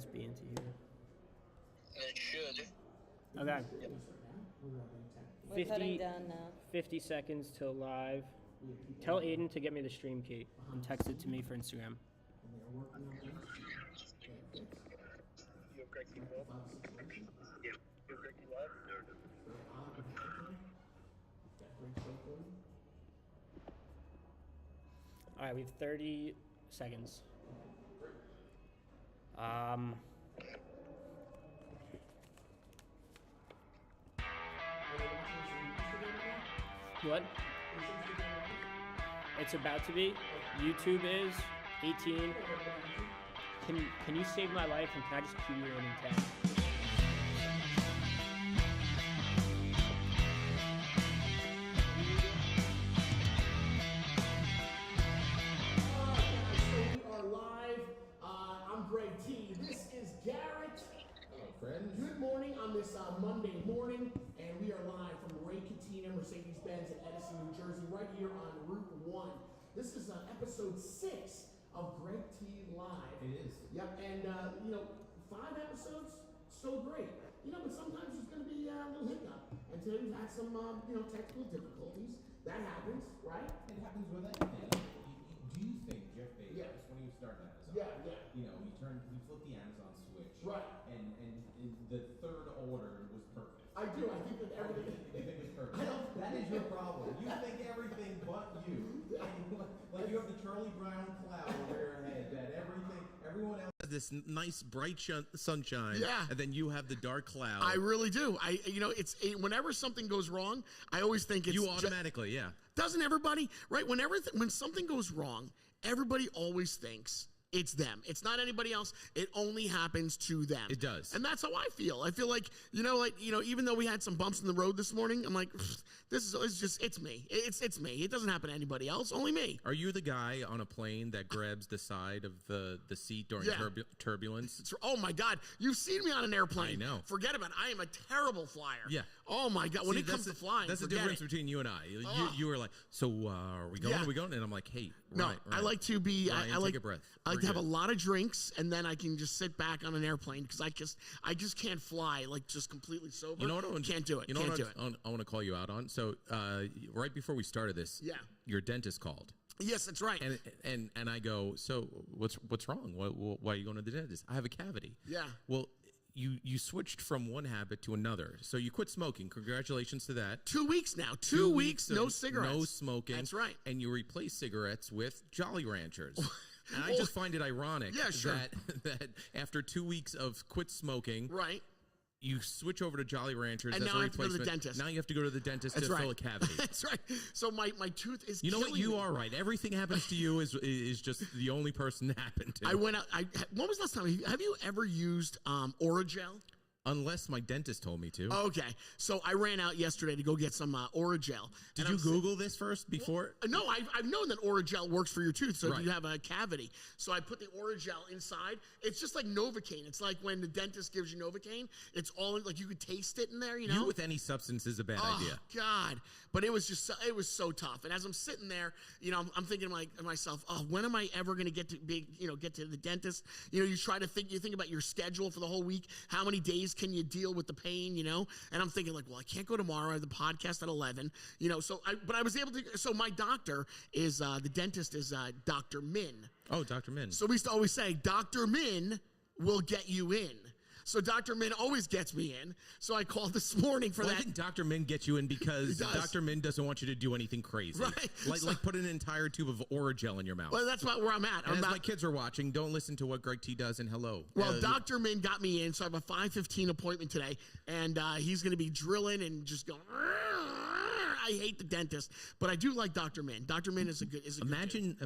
USB into here. It should. Okay. Yep. We're cutting down now. 50 seconds till live. Tell Aiden to get me the stream key and text it to me for Instagram. You have Greg King Live? Yeah. You have Greg King Live? All right, we have 30 seconds. What? It's about to be. YouTube is 18. Can you save my life and can I just cue you in 10? I'm Greg T. This is Garrett. Hello, friends. Good morning on this Monday morning, and we are live from Ray Katina Mercedes-Benz in Edison, New Jersey, right here on Route 1. This is episode 6 of Greg T Live. It is. Yep, and 5 episodes, so great. But sometimes there's going to be a little hiccup, and today we've had some technical difficulties. That happens, right? It happens with anything. Do you think Jeff Bezos, when you start Amazon, he flipped the Amazon switch, right? And the third order was perfect. I do. I think that everything. You think it's perfect. That is your problem. You think everything but you. Like you have the Charlie Brown cloud over your head. That everyone else has this nice bright sunshine. Yeah. And then you have the dark cloud. I really do. Whenever something goes wrong, I always think it's you automatically, yeah. Doesn't everybody? Right? When something goes wrong, everybody always thinks it's them. It's not anybody else. It only happens to them. It does. And that's how I feel. I feel like, even though we had some bumps in the road this morning, I'm like, it's me. It's me. It doesn't happen to anybody else, only me. Are you the guy on a plane that grabs the side of the seat during turbulence? Oh my God. You've seen me on an airplane. I know. Forget about it. I am a terrible flyer. Yeah. Oh my God. When it comes to flying, that's the difference between you and I. You were like, so are we going? Are we going? And I'm like, hey, right. I like to be, Ryan, I like take a breath. I like to have a lot of drinks, and then I can just sit back on an airplane because I just can't fly like just completely sober. You know what? Can't do it. You know what I want to call you out on? So right before we started this, your dentist called. Yes, that's right. And I go, so what's wrong? Why are you going to the dentist? I have a cavity. Yeah. Well, you switched from one habit to another. So you quit smoking. Congratulations to that. 2 weeks now. 2 weeks, no cigarettes. No smoking. That's right. And you replace cigarettes with Jolly Ranchers. And I just find it ironic that after 2 weeks of quit smoking, right, you switch over to Jolly Ranchers and as now a I have to go to the replacement. dentist. Now you have to go to the dentist to fill a cavity. That's right. So my tooth is. You know what? You me. are right. Everything happens to you is just the only person that happened to. I went out. When was the last time? Have you ever used Oragel? Unless my dentist told me to. Okay. So I ran out yesterday to go get some Oragel. Did you Google this first before? Well, no, I've known that Oragel works for your tooth, so if you have a cavity. So I put the Oragel inside. It's just like Novocaine. It's like when the dentist gives you Novocaine. It's all like you could taste it in there, you know? You with any substance is a bad idea. Oh, God. But it was just, it was so tough. And as I'm sitting there, I'm thinking to myself, when am I ever going to get to the dentist? You think about your schedule for the whole week. How many days can you deal with the pain, And I'm thinking like, well, I can't go tomorrow. I have the podcast at 11, but I was able to. So my doctor is, the dentist is Dr. Min. Oh, Dr. Min. So we used to always say, Dr. Min will get you in. So Dr. Min always gets me in. So I called this morning for that. I think Dr. Min gets you in because Dr. Min doesn't want you to do anything crazy. Right. Like put an entire tube of Oragel in your mouth. Well, that's where I'm at. And as my kids are watching, don't listen to what Greg T does and hello. Well, Dr. Min got me in, so I have a 5:15 appointment today, and he's going to be drilling and just going. I hate the dentist, but I do like Dr. Min. Dr. Min is a good. Imagine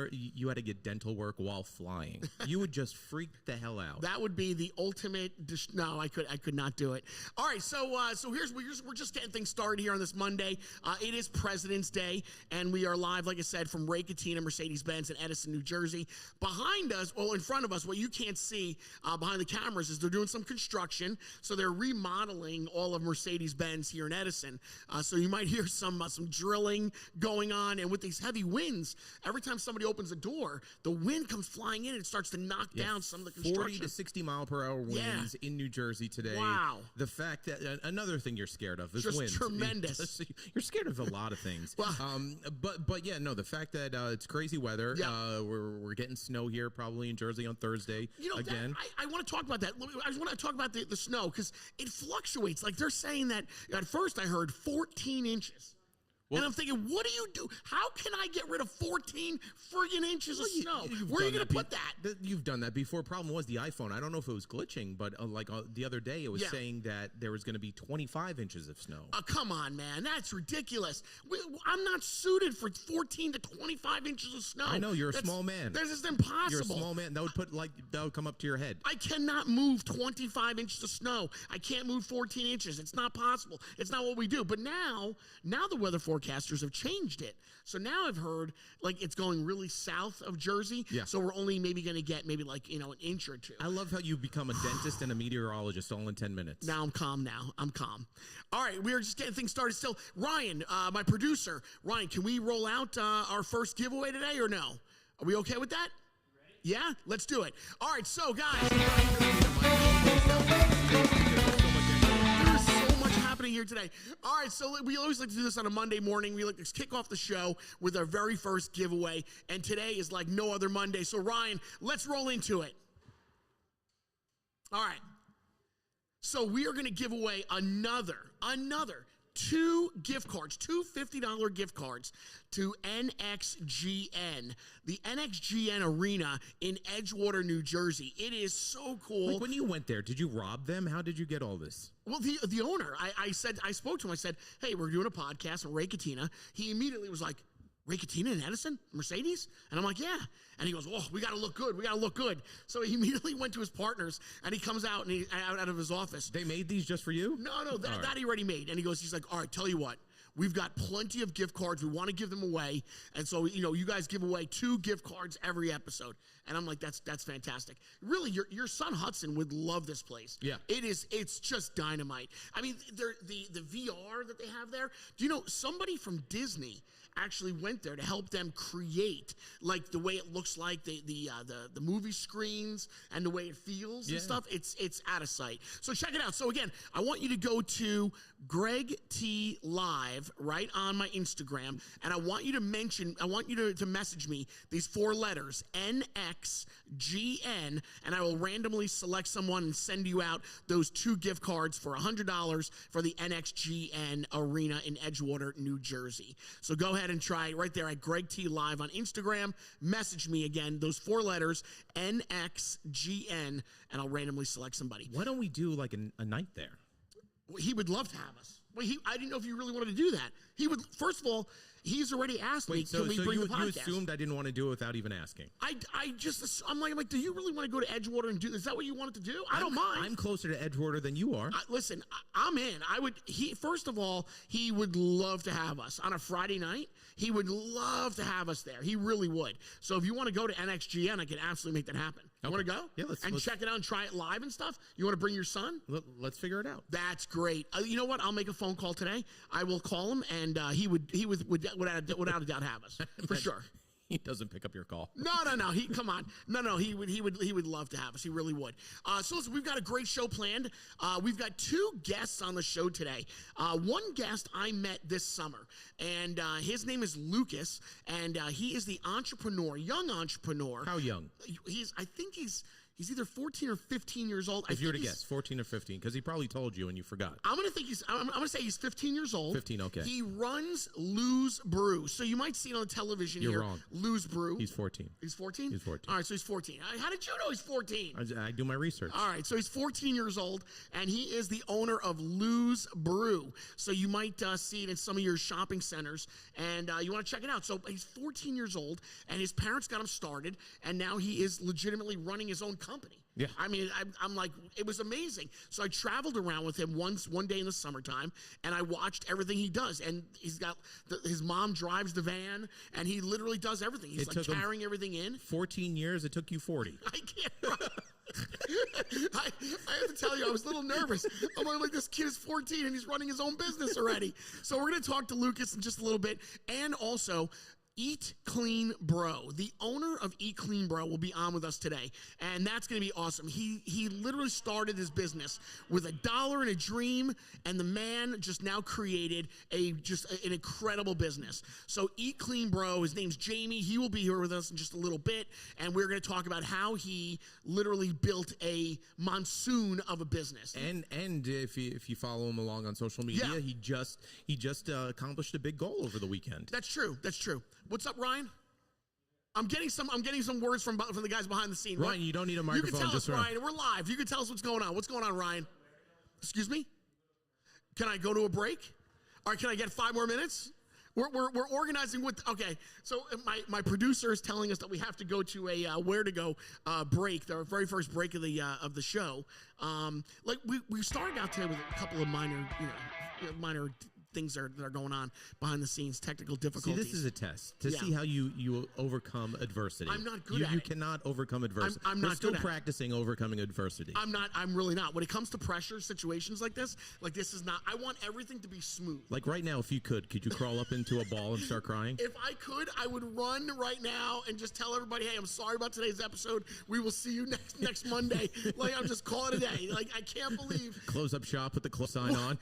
you had to get dental work while flying. You would just freak the hell out. That would be the ultimate. No, I could not do it. All right, so we're just getting things started here on this Monday. It is President's Day, and we are live, like I said, from Ray Katina Mercedes-Benz in Edison, New Jersey. Behind us, in front of us, what you can't see behind the cameras is they're doing some construction. So they're remodeling all of Mercedes-Benz here in Edison. So you might hear some drilling going on, and with these heavy winds, every time somebody opens a door, the wind comes flying in and starts to knock down some of the construction. 40 to 60 mile per hour winds in New Jersey today. Wow. The fact that another thing you're scared of is just winds. Tremendous. You're scared of a lot of things. But yeah, no, the fact that it's crazy weather. We're getting snow here probably in Jersey on Thursday again. I want to talk about that. I just want to talk about the snow because it fluctuates. Like they're saying that at first I heard 14 inches. And I'm thinking, what do you do? How can I get rid of 14 friggin' inches of snow? Where are you going to put that? You've done that before. Problem was the iPhone. I don't know if it was glitching, but the other day it was saying that there was going to be 25 inches of snow. Come on, man. That's ridiculous. I'm not suited for 14 to 25 inches of snow. I know. You're a small man. This is impossible. You're a small man. That would come up to your head. I cannot move 25 inches of snow. I can't move 14 inches. It's not possible. It's not what we do. But now the weather forecasters have changed it. So now I've heard like it's going really south of Jersey. Yeah. So we're only maybe going to get maybe like, an inch or two. I love how you become a dentist and a meteorologist all in 10 minutes. Now I'm calm now. All right. We are just getting things started still. Ryan, my producer. Ryan, can we roll out our first giveaway today or no? Are we okay with that? You ready? Yeah? Let's do it. All right. So guys. Here today. All right, so we always like to do this on a Monday morning. We like to kick off the show with our very first giveaway, and today is like no other Monday. So Ryan, let's roll into it. All right. So we are going to give away another 2 gift cards, 2 $50 gift cards to NXGN, the NXGN Arena in Edgewater, New Jersey. It is so cool. Like when you went there, did you rob them? How did you get all this? Well, the owner, I spoke to him. I said, hey, we're doing a podcast with Ray Katina. He immediately was like, Ray Katina and Edison, Mercedes? And I'm like, yeah. And he goes, oh, we got to look good. So he immediately went to his partners, and he comes out and out of his office. They made these just for you? No, that he already made. And he's like, all right, tell you what. We've got plenty of gift cards. We want to give them away. And so, you guys give away 2 gift cards every episode. And I'm like, that's fantastic. Really, your son Hudson would love this place. Yeah. It's just dynamite. I mean, the VR that they have there, do you know somebody from Disney actually went there to help them create like the way it looks like the movie screens and the way it feels and stuff. It's out of sight. So check it out. So again, I want you to go to Greg T Live right on my Instagram, and I want you to message me these 4 letters NXGN, and I will randomly select someone and send you out those 2 gift cards for $100 for the NXGN Arena in Edgewater, New Jersey. So go ahead and try it right there at Greg T Live on Instagram. Message me again, those 4 letters, NXGN, and I'll randomly select somebody. Why don't we do like a night there? He would love to have us. Well, I didn't know if you really wanted to do that. He would. First of all, he's already asked me, can we bring the podcast? You assumed I didn't want to do it without even asking. I'm like, do you really want to go to Edgewater and do this? Is that what you wanted to do? I don't mind. I'm closer to Edgewater than you are. Listen, I'm in. First of all, he would love to have us on a Friday night. He would love to have us there. He really would. So if you want to go to NXGN, I can absolutely make that happen. You want to go? Yeah, let's check it out and try it live and stuff? You want to bring your son? Let's figure it out. That's great. You know what? I'll make a phone call today. I will call him, and he would without a doubt have us for sure. He doesn't pick up your call. No. Come on. No. He would love to have us. He really would. So listen, we've got a great show planned. We've got 2 guests on the show today. One guest I met this summer, and his name is Lucas, and he is the young entrepreneur. How young? I think he's either 14 or 15 years old. If you were to guess, 14 or 15, because he probably told you and you forgot. I'm gonna say he's 15 years old. 15, okay. He runs Lou's Brew. So you might see it on television. You're wrong. Lou's Brew. He's 14. He's 14? He's 14. All right, so he's 14. How did you know he's 14? I do my research. All right, so he's 14 years old, and he is the owner of Lou's Brew. So you might see it in some of your shopping centers, and you want to check it out. So he's 14 years old, and his parents got him started, and now he is legitimately running his own company. Yeah. I mean, I'm like, it was amazing. So I traveled around with him one day in the summertime, and I watched everything he does. And he's got his mom drives the van, and he literally does everything. He's like carrying everything in. 14 years. It took you 40. I can't. I have to tell you, I was a little nervous. I'm like, this kid is 14 and he's running his own business already. So we're going to talk to Lucas in just a little bit. And also, Eat Clean Bro, the owner of Eat Clean Bro, will be on with us today, and that's going to be awesome. He literally started his business with $1 and a dream, and the man just now created an incredible business. So Eat Clean Bro, his name's Jamie. He will be here with us in just a little bit, and we're going to talk about how he literally built a monsoon of a business. And if you follow him along on social media, he just accomplished a big goal over the weekend. That's true. What's up, Ryan? I'm getting some words from the guys behind the scene. Ryan, you don't need a microphone. You can tell just us, Ryan. We're live. You can tell us what's going on. What's going on, Ryan? Excuse me? Can I go to a break? All right, can I get 5 more minutes? We're organizing with. Okay, so my producer is telling us that we have to go to a where to go break, our very first break of the show. Like we started out today with a couple of minor things that are going on behind the scenes, technical difficulties. See, this is a test to see how you overcome adversity. I'm not good at it. You cannot overcome adversity. I'm not still good at practicing overcoming adversity. I'm really not. When it comes to pressure situations like this is not. I want everything to be smooth. Like right now, if you could you crawl up into a ball and start crying? If I could, I would run right now and just tell everybody, hey, I'm sorry about today's episode. We will see you next Monday. Like, I'm just calling it a day. Like, I can't believe. Close up shop, put the close sign on.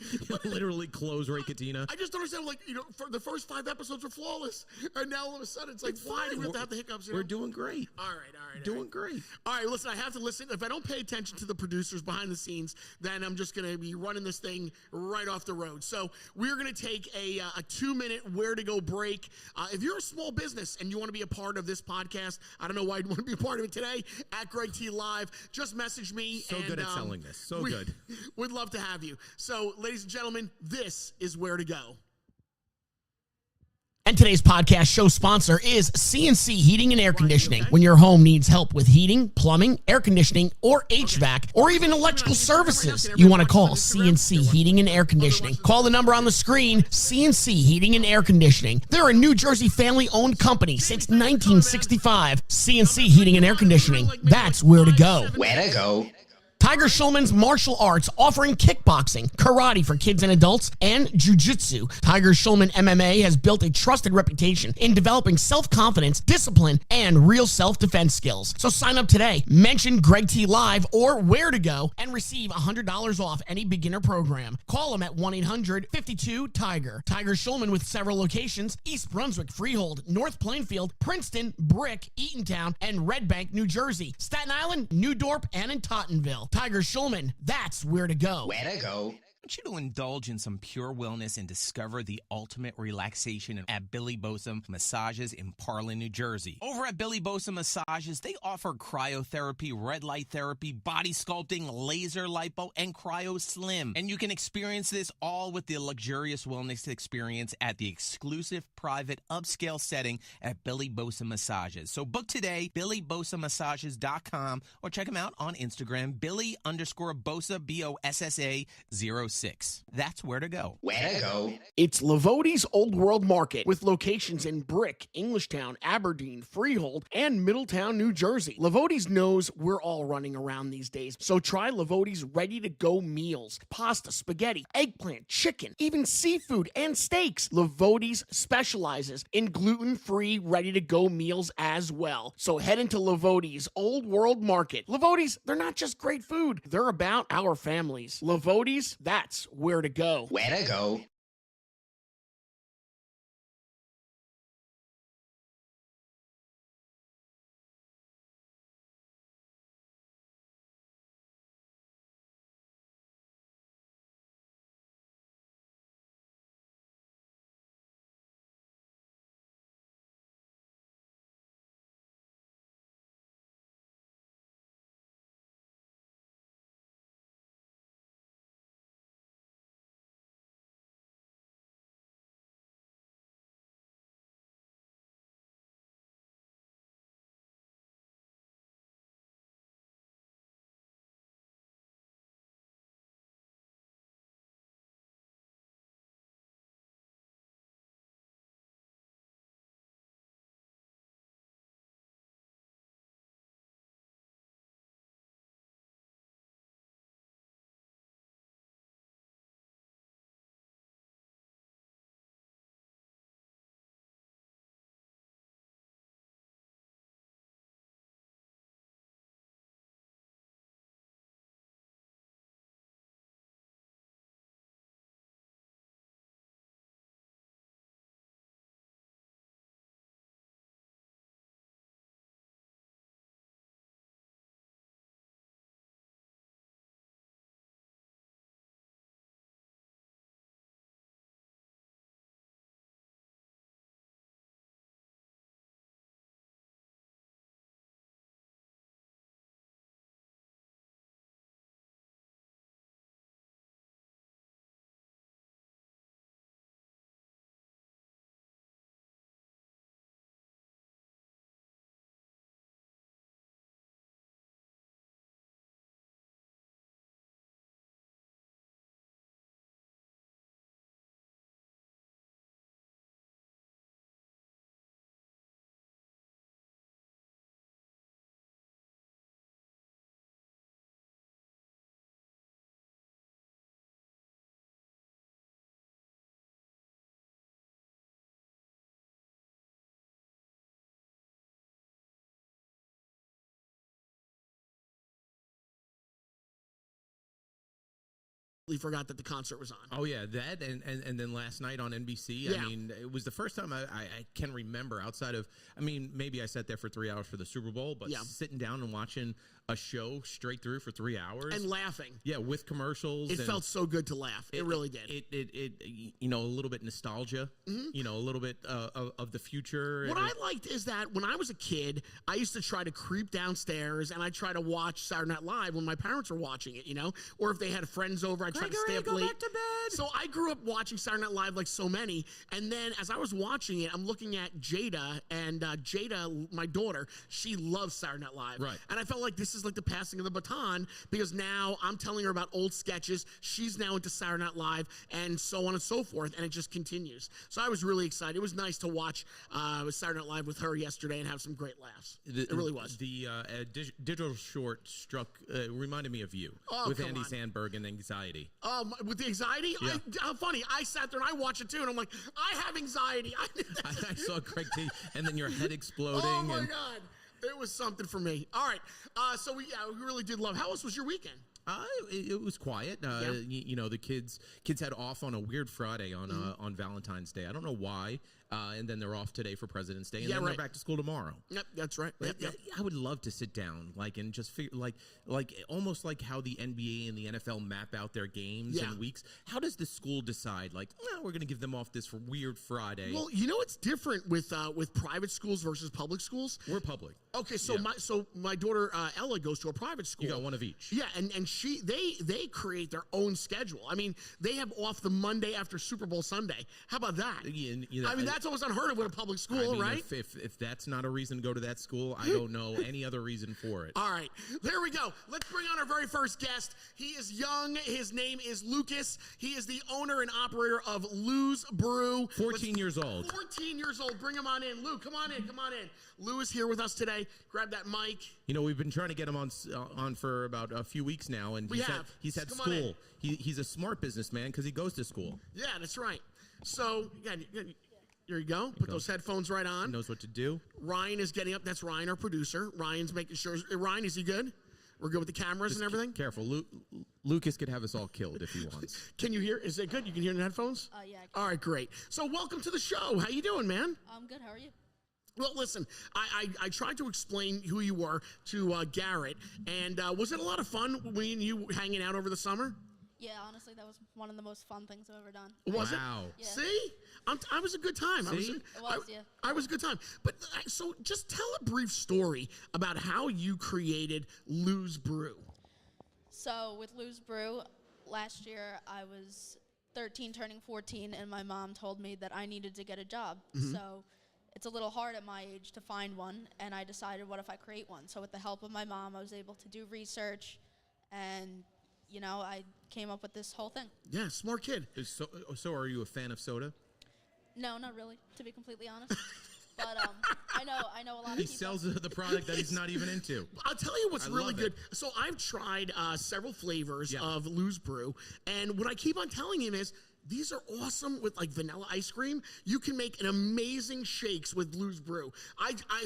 Literally close Ray Katina. I just don't understand, like, for the first 5 episodes were flawless. And now all of a sudden it's like, why do we have to have the hiccups? We're doing great. All right. Doing great. All right, listen, I have to listen. If I don't pay attention to the producers behind the scenes, then I'm just going to be running this thing right off the road. So we're going to take a 2-minute where to go break. If you're a small business and you want to be a part of this podcast, I don't know why you'd want to be a part of it today, at Greg T Live, just message me. So good at selling this. So good. We'd love to have you. So, ladies and gentlemen, this is where to go. And today's podcast show sponsor is CNC Heating and Air Conditioning. When your home needs help with heating, plumbing, air conditioning, or HVAC, or even electrical services, you want to call CNC Heating and Air Conditioning. Call the number on the screen, CNC Heating and Air Conditioning. They're a New Jersey family-owned company since 1965. CNC Heating and Air Conditioning. That's where to go. Where to go? Tiger Schulman's Martial Arts, offering kickboxing, karate for kids and adults, and jiu-jitsu. Tiger Schulman MMA has built a trusted reputation in developing self-confidence, discipline, and real self-defense skills. So sign up today, mention Greg T Live or Where to Go, and receive $100 off any beginner program. Call them at 1-800-52-TIGER. Tiger Schulman with several locations: East Brunswick, Freehold, North Plainfield, Princeton, Brick, Eatontown, and Red Bank, New Jersey, Staten Island, New Dorp, and in Tottenville. Tiger Schulman, that's where to go. Where to go? I want you to indulge in some pure wellness and discover the ultimate relaxation at Billy Bosom Massages in Parlin, New Jersey. Over at Billy Bosom Massages, they offer cryotherapy, red light therapy, body sculpting, laser lipo, and cryo slim. And you can experience this all with the luxurious wellness experience at the exclusive private upscale setting at Billy Bosom Massages. So book today, BillyBosomMassages.com, or check them out on Instagram, Billy_Bosa, BOSSA 06. That's where to go. Where to go? It's Lavodi's Old World Market, with locations in Brick, Englishtown, Aberdeen, Freehold, and Middletown, New Jersey. Lavodi's knows we're all running around these days, so try Lavodi's ready-to-go meals: pasta, spaghetti, eggplant, chicken, even seafood and steaks. Lavodi's specializes in gluten-free, ready-to-go meals as well. So head into Lavodi's Old World Market. Lavodi's, they're not just great food, they're about our families. Lavodi's, that's where to go. Where to go? forgot that the concert was on. Oh yeah, that and then last night on NBC. Yeah. I mean, it was the first time I can remember outside of. I mean, maybe I sat there for 3 hours for the Super Bowl, but sitting down and watching a show straight through for 3 hours and laughing. Yeah, with commercials. It felt so good to laugh. It really did. It you know, a little bit nostalgia. You know, a little bit of the future. What I liked is that when I was a kid, I used to try to creep downstairs and I try to watch Saturday Night Live when my parents were watching it, you know, or if they had friends over, I tried to stay up late. Back to bed. So I grew up watching Saturday Night Live like so many, and then as I was watching it, I'm looking at Jada, and Jada, my daughter, she loves Saturday Night Live, right? And I felt like this is like the passing of the baton because now I'm telling her about old sketches. She's now into Saturday Night Live, and so on and so forth, and it just continues. So I was really excited. It was nice to watch Saturday Night Live with her yesterday and have some great laughs. It really was. The digital short reminded me of you with Andy Samberg and anxiety. With the anxiety? Yeah. How funny. I sat there and I watched it too, and I'm like, I have anxiety. I saw Craig T, and then your head exploding. Oh, my God. It was something for me. All right. So we really did love. How else was your weekend? It was quiet. You know, the kids had off on a weird Friday on Valentine's Day. I don't know why. And then they're off today for President's Day, and then they're back to school tomorrow. Yep, that's right. Yep. I would love to sit down, and just figure, like almost like how the NBA and the NFL map out their games and weeks. How does the school decide, we're going to give them off this weird Friday? Well, you know, it's different with private schools versus public schools. We're public. Okay, so my daughter Ella goes to a private school. You got one of each. Yeah, and they create their own schedule. I mean, they have off the Monday after Super Bowl Sunday. How about that? I mean, that's almost unheard of with a public school, right? If that's not a reason to go to that school, I don't know any other reason for it. All right, there we go. Let's bring on our very first guest. He is young. His name is Lucas. He is the owner and operator of Lou's Brew. 14 years old. 14 years old. Bring him on in. Lou, come on in. Come on in. Lou is here with us today. Grab that mic. You know, we've been trying to get him on for about a few weeks now, and he's had school. He's a smart businessman because he goes to school. Yeah, that's right. So, here you go. Put those headphones right on. He knows what to do. Ryan is getting up. That's Ryan, our producer. Ryan's making sure. Ryan, is he good? We're good with the cameras and everything? Careful. Lucas could have us all killed if he wants. Can you hear? Is it good? You can hear in the headphones? Yeah, I can. All right, great. So welcome to the show. How you doing, man? I'm good. How are you? Well, listen, I tried to explain who you were to Garrett, and was it a lot of fun when you hanging out over the summer? Yeah, honestly, that was one of the most fun things I've ever done. Was it? Yeah. See? I was a good time. See? I was a good time. But so just tell a brief story about how you created Lou's Brew. So with Lou's Brew, last year I was 13 turning 14, and my mom told me that I needed to get a job. So it's a little hard at my age to find one, and I decided, what if I create one? So with the help of my mom, I was able to do research, and you know, I came up with this whole thing. Yeah, smart kid. So are you a fan of soda? No, not really, to be completely honest. But I know a lot of people. He sells the product that he's not even into. I'll tell you what's really good. So I've tried several flavors of Lou's Brew, and what I keep on telling him is, these are awesome with like vanilla ice cream. You can make an amazing shakes with Lou's Brew.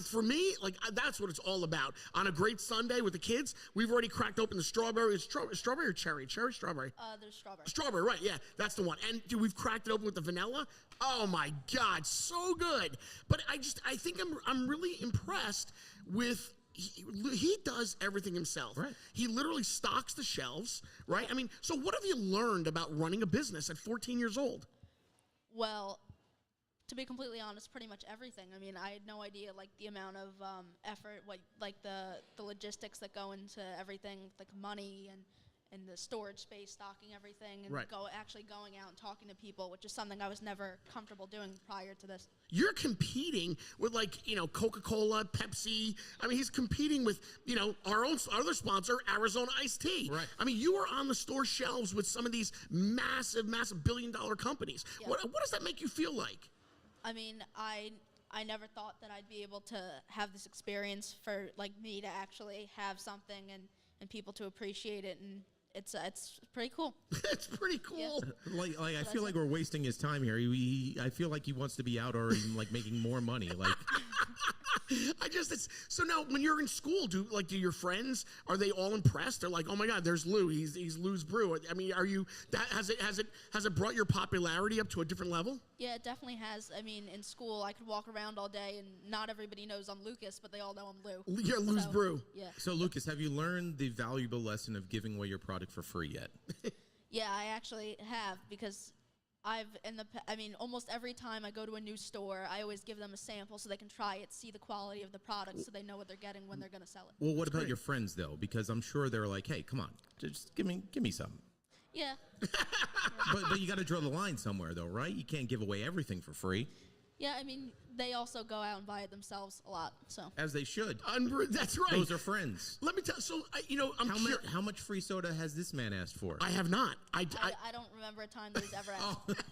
For me, that's what it's all about. On a great Sunday with the kids, we've already cracked open the strawberry. Strawberry or cherry? Cherry, strawberry. There's strawberry. Strawberry, right? Yeah, that's the one. And dude, we've cracked it open with the vanilla. Oh my God, so good. But I think I'm really impressed with. He does everything himself. Right. He literally stocks the shelves, right? I mean, so what have you learned about running a business at 14 years old? Well, to be completely honest, pretty much everything. I mean, I had no idea, the amount of effort, the logistics that go into everything, like money and the storage space, stocking everything, and actually going out and talking to people, which is something I was never comfortable doing prior to this. You're competing with Coca-Cola, Pepsi. I mean, he's competing with, our own other sponsor, Arizona Iced Tea. Right. I mean, you are on the store shelves with some of these massive, massive billion-dollar companies. Yeah. What does that make you feel like? I mean, I never thought that I'd be able to have this experience for me to actually have something and people to appreciate it, and it's pretty cool. It's pretty cool. Yeah. I feel like we're wasting his time here. I feel like he wants to be out already, making more money. So now when you're in school, do your friends, are they all impressed? They're like, oh my God, there's Lou. He's Lou's Brew. I mean, has it brought your popularity up to a different level? Yeah, it definitely has. I mean, in school, I could walk around all day, and not everybody knows I'm Lucas, but they all know I'm Lou. You're Lou's Brew. Yeah. So, Lucas, have you learned the valuable lesson of giving away your product for free yet? Yeah, I actually have, because almost every time I go to a new store, I always give them a sample so they can try it, see the quality of the product, so they know what they're getting when they're going to sell it. Well, what about your friends, though? Because I'm sure they're like, hey, come on, just give me some. Yeah. But you got to draw the line somewhere, though, right? You can't give away everything for free. Yeah, I mean, they also go out and buy it themselves a lot, so. As they should. That's right. Those are friends. Let me tell you. So, How much free soda has this man asked for? I have not. I don't remember a time that he's ever asked.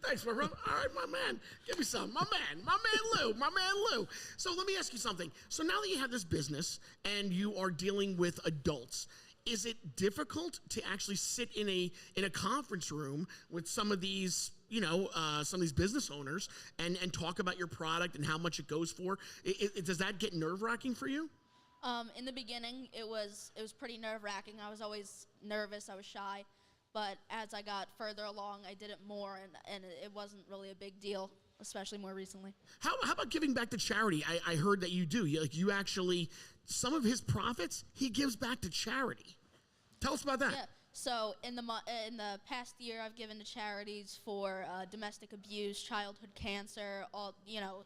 Thanks, my brother. All right, my man. Give me some. My man Lou. So let me ask you something. So now that you have this business and you are dealing with adults, is it difficult to actually sit in a conference room with some of these, some of these business owners and talk about your product and how much it goes for? Does that get nerve-wracking for you? In the beginning, it was pretty nerve-wracking. I was always nervous. I was shy. But as I got further along, I did it more, and it wasn't really a big deal, especially more recently. How about giving back to charity? I heard that you do. You actually, some of his profits, he gives back to charity. Tell us about that. Yeah. So in the past year, I've given to charities for domestic abuse, childhood cancer,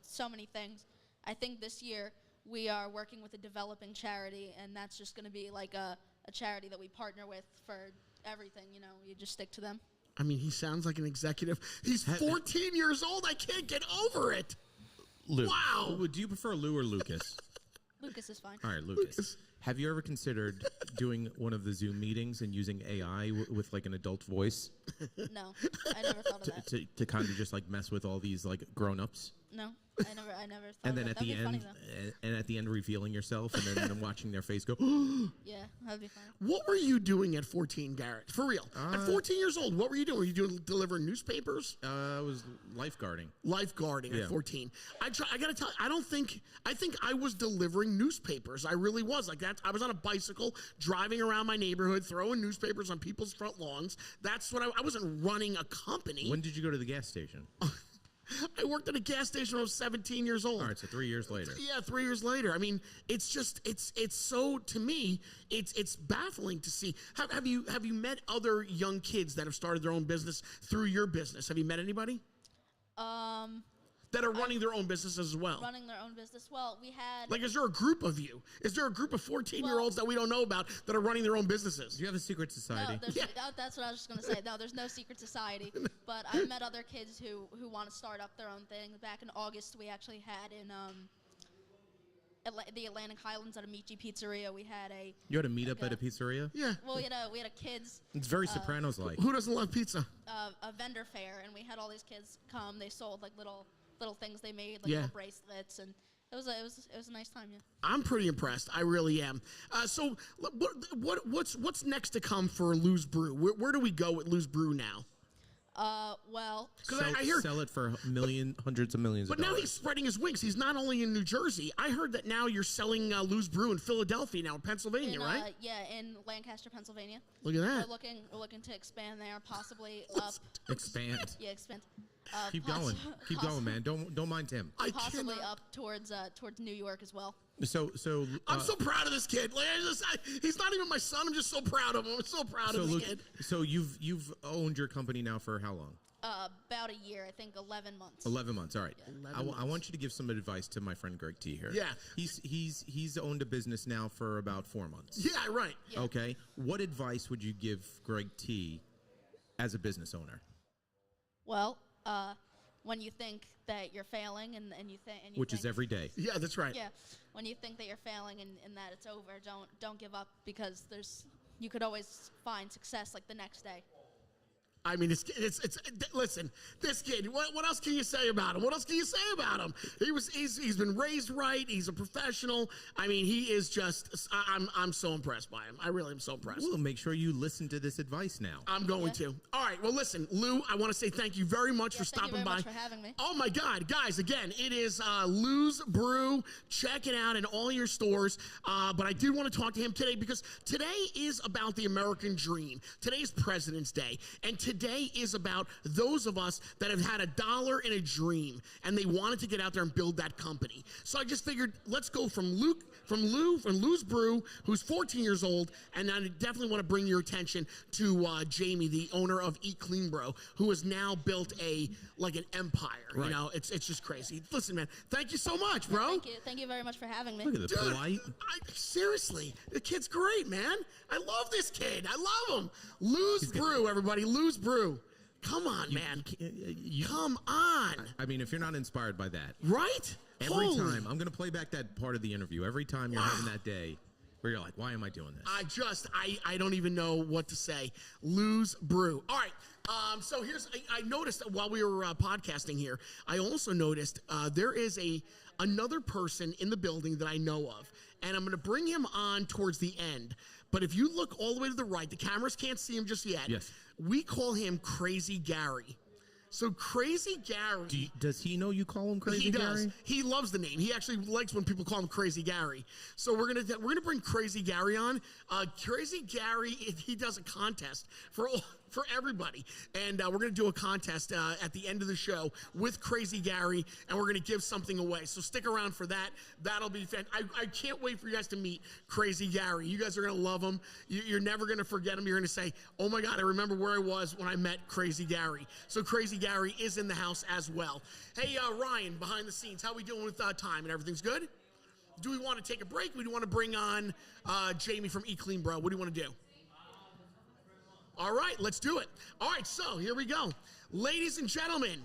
so many things. I think this year we are working with a developing charity, and that's just going to be like a charity that we partner with for everything. You just stick to them. I mean, he sounds like an executive. He's 14 years old. I can't get over it. Lou. Wow. Do you prefer Lou or Lucas? Lucas is fine. All right, Lucas. Have you ever considered doing one of the Zoom meetings and using AI with like an adult voice? No, I never thought of that. To kind of just like mess with all these like grown-ups? No, I never thought and then of that. at the end, at the end revealing yourself and then watching their face go, yeah, that'd be fun. What were you doing at 14, Garrett? For real. At 14 years old, what were you doing? Were you delivering newspapers? I was lifeguarding. Lifeguarding at 14. I got to tell you, I think I was delivering newspapers. I really was. Like that. I was on a bicycle driving around my neighborhood, throwing newspapers on people's front lawns. That's what I wasn't running a company. When did you go to the gas station? I worked at a gas station when I was 17 years old. All right, so 3 years later. Yeah, 3 years later. I mean, it's just it's so, to me, it's baffling to see. Have you met other young kids that have started their own business through your business? Have you met anybody? That are running their own business as well. Running their own business. Well, we had. Like, is there a group of you? Is there a group of 14-year-olds that we don't know about that are running their own businesses? Do you have a secret society? No, that's what I was just going to say. No, there's no secret society. But I've met other kids who want to start up their own thing. Back in August, we actually had in the Atlantic Highlands at a Amici Pizzeria. We had You had a meetup at a pizzeria? Yeah. Well, we had a kids. It's very Sopranos-like. Who doesn't love pizza? A vendor fair, and we had all these kids come. They sold like little things they made, like little bracelets, and it was a nice time. Yeah. I'm pretty impressed. I really am. So what's next to come for Lou's Brew? Where do we go with Lou's Brew now? Well, I hear sell it for hundreds of millions. But now he's spreading his wings. He's not only in New Jersey. I heard that now you're selling Lou's Brew in Philadelphia now, in Pennsylvania, right? Yeah, in Lancaster, Pennsylvania. Look at that. We're looking to expand there, possibly up. Expand. Yeah, expand. Keep going, man. Don't mind him. Possibly up towards New York as well. So I'm so proud of this kid. Like, he's not even my son. I'm just so proud of him. I'm so proud of this kid. So you've owned your company now for how long? About a year, I think 11 months. 11 months. All right. Yeah. I want you to give some advice to my friend Greg T here. Yeah. He's owned a business now for about 4 months. Yeah, right. Yeah. Okay. What advice would you give Greg T as a business owner? Well, when you think that you're failing and you think which is every day. Yeah, that's right. Yeah, when you think that you're failing and that it's over, don't give up, because you could always find success like the next day. I mean, listen, this kid, what else can you say about him? What else can you say about him? He's been raised right. He's a professional. I mean, he is just, I'm so impressed by him. I really am so impressed. Well, make sure you listen to this advice now. I'm going to. All right. Well, listen, Lou, I want to say thank you very much for stopping by. Thank you very much for having me. Oh, my God. Guys, again, it is Lou's Brew. Check it out in all your stores. But I did want to talk to him today because today is about the American dream. Today is President's Day. And today is about those of us that have had $1 in a dream and they wanted to get out there and build that company. So I just figured, let's go from Lou's Brew, who's 14 years old, and I definitely want to bring your attention to Jamie, the owner of Eat Clean Bro, who has now built an empire. Right. You know, it's just crazy. Listen, man, thank you so much, bro. Thank you very much for having me. Look at the polite. Seriously, the kid's great, man. I love this kid. I love him. Lou's Brew, everybody. Lou's Brew. Come on, man. Come on. I mean, if you're not inspired by that. Right? Every time. I'm going to play back that part of the interview. Every time you're having that day where you're like, why am I doing this? I don't even know what to say. Lou's Brew. All right. So I noticed that while we were podcasting here, I also noticed there is another person in the building that I know of. And I'm going to bring him on towards the end. But if you look all the way to the right, the cameras can't see him just yet. Yes. We call him Crazy Gary. So Crazy Gary. Does he know you call him Crazy Gary? He does. He loves the name. He actually likes when people call him Crazy Gary. So we're gonna bring Crazy Gary on. Crazy Gary, he does a contest for everybody, and we're gonna do a contest at the end of the show with Crazy Gary, and we're gonna give something away. So stick around for that. That'll be fun. I can't wait for you guys to meet Crazy Gary. You guys are gonna love him. You're never gonna forget him. You're gonna say, "Oh my God, I remember where I was when I met Crazy Gary." So Crazy Gary is in the house as well. Hey, Ryan, behind the scenes, how we doing with time and everything's good? Do we want to take a break? Do we want to bring on Jamie from Eat Clean Bro? What do you want to do? All right, let's do it. All right, so here we go. Ladies and gentlemen,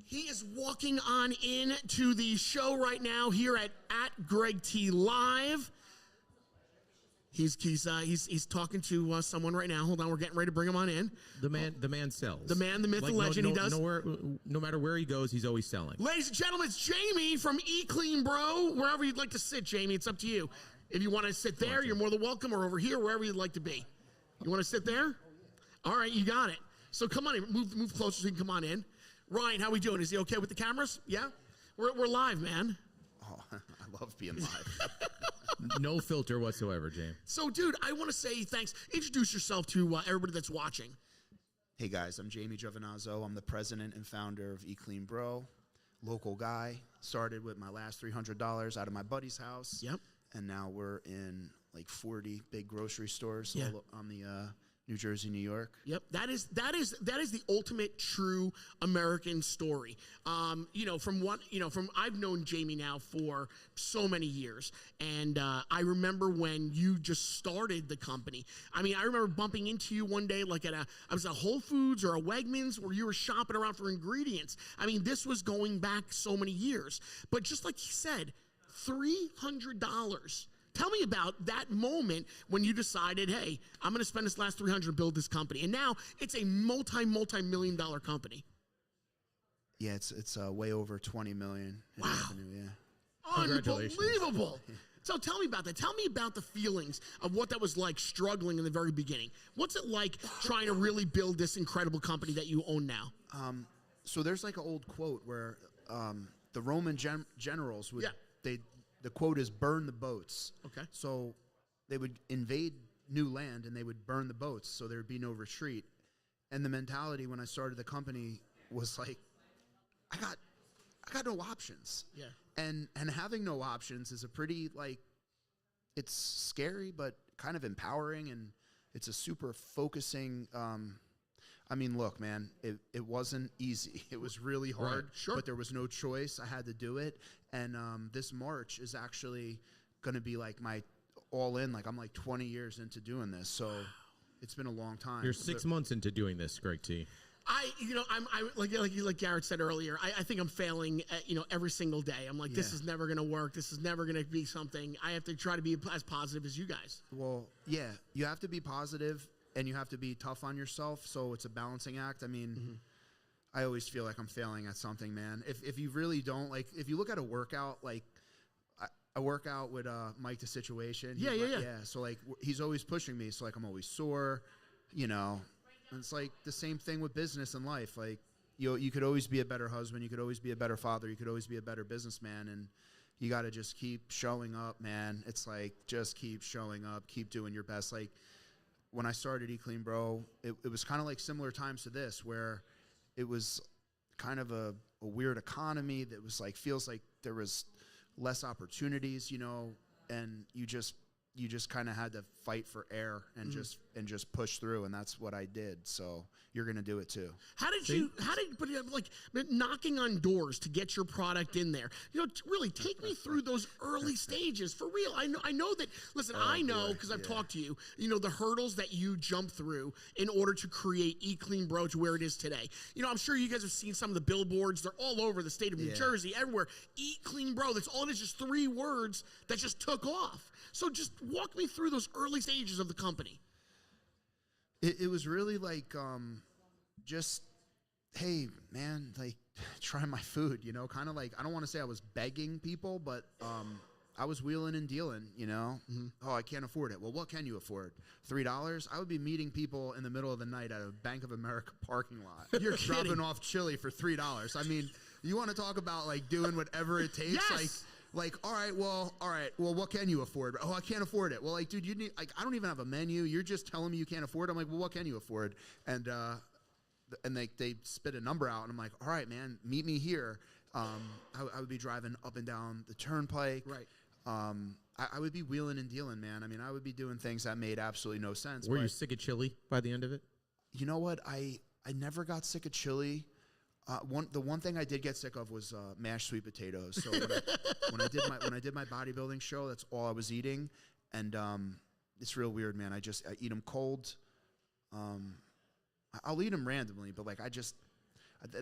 he is walking on into the show right now here at Greg T Live. He's talking to someone right now. Hold on, we're getting ready to bring him on in. The man sells. The man, the myth, the legend. He does. No matter where he goes, he's always selling. Ladies and gentlemen, it's Jamie from Eat Clean Bro. Wherever you'd like to sit, Jamie, it's up to you. If you want to sit there, you're more than welcome, or over here, wherever you'd like to be. You want to sit there? All right, you got it. So come on in. Move closer so you can come on in. Ryan, how we doing? Is he okay with the cameras? Yeah? We're live, man. Oh, I love being live. No filter whatsoever, James. So, dude, I want to say thanks. Introduce yourself to everybody that's watching. Hey, guys, I'm Jamie Giovinazzo. I'm the president and founder of Eat Clean Bro. Local guy. Started with my last $300 out of my buddy's house. Yep. And now we're in like 40 big grocery stores on the New Jersey, New York. Yep, that is the ultimate true American story. From I've known Jamie now for so many years, and I remember when you just started the company. I mean, I remember bumping into you one day, like I was at Whole Foods or a Wegmans, where you were shopping around for ingredients. I mean, this was going back so many years. But just like you said, $300. Tell me about that moment when you decided, hey, I'm going to spend this last $300 to build this company. And now it's a multi-million dollar company. Yeah, it's way over 20 million in revenue, yeah. Unbelievable. So tell me about that. Tell me about the feelings of what that was like struggling in the very beginning. What's it like trying to really build this incredible company that you own now? So there's like an old quote where the Roman generals would, the quote is burn the boats. Okay. So they would invade new land and they would burn the boats so there would be no retreat. And the mentality when I started the company was like, I got no options. Yeah. And having no options is a pretty, like, it's scary but kind of empowering, and it's a super focusing I mean, look, man, it wasn't easy. It was really hard, right. Sure. But there was no choice. I had to do it. And this March is actually going to be like my all in. Like, I'm like 20 years into doing this. So it's been a long time. You're 6 months into doing this, Greg T. I'm like Garrett said earlier, I think I'm failing every single day. I'm like, this is never going to work. This is never going to be something. I have to try to be as positive as you guys. Well, yeah, you have to be positive. And you have to be tough on yourself, so it's a balancing act. I mean, I always feel like I'm failing at something, man. If you really don't, like, if you look at a workout, like, I work out with Mike the Situation. Yeah. So, like, he's always pushing me, so, like, I'm always sore, And it's like the same thing with business and life. Like, you could always be a better husband. You could always be a better father. You could always be a better businessman. And you got to just keep showing up, man. It's like, just keep showing up, keep doing your best. Like, when I started Eat Clean Bro, it was kind of like similar times to this, where it was kind of a weird economy that was like, feels like there was less opportunities, and you just kind of had to fight for air and just push through, and that's what I did. So you're gonna do it too. But like knocking on doors to get your product in there? Really take me through those early stages for real. I know that. Listen, I know because I've talked to you. The hurdles that you jump through in order to create Eat Clean Bro to where it is today. I'm sure you guys have seen some of the billboards. They're all over the state of New Jersey, everywhere. Eat Clean Bro. That's all it is. Just 3 words that just took off. So just walk me through those early stages of the company. It was really like, just, hey, man, like, try my food, kind of like, I don't want to say I was begging people, but I was wheeling and dealing, Oh, I can't afford it. Well, what can you afford? $3? I would be meeting people in the middle of the night at a Bank of America parking lot. You're dropping off chili for $3. I mean, you want to talk about, like, doing whatever it takes? Yes. Like, all right, well, what can you afford? Oh, I can't afford it. Well, like, dude, you need, like, I don't even have a menu. You're just telling me you can't afford it. I'm like, well, what can you afford? And they spit a number out, and I'm like, all right, man, meet me here. I would be driving up and down the turnpike. Right. I would be wheeling and dealing, man. I mean, I would be doing things that made absolutely no sense. Were you sick of chili by the end of it? You know what? I never got sick of chili. The one thing I did get sick of was mashed sweet potatoes. So when I did my bodybuilding show, that's all I was eating, and it's real weird, man. I eat them cold. I'll eat them randomly, but like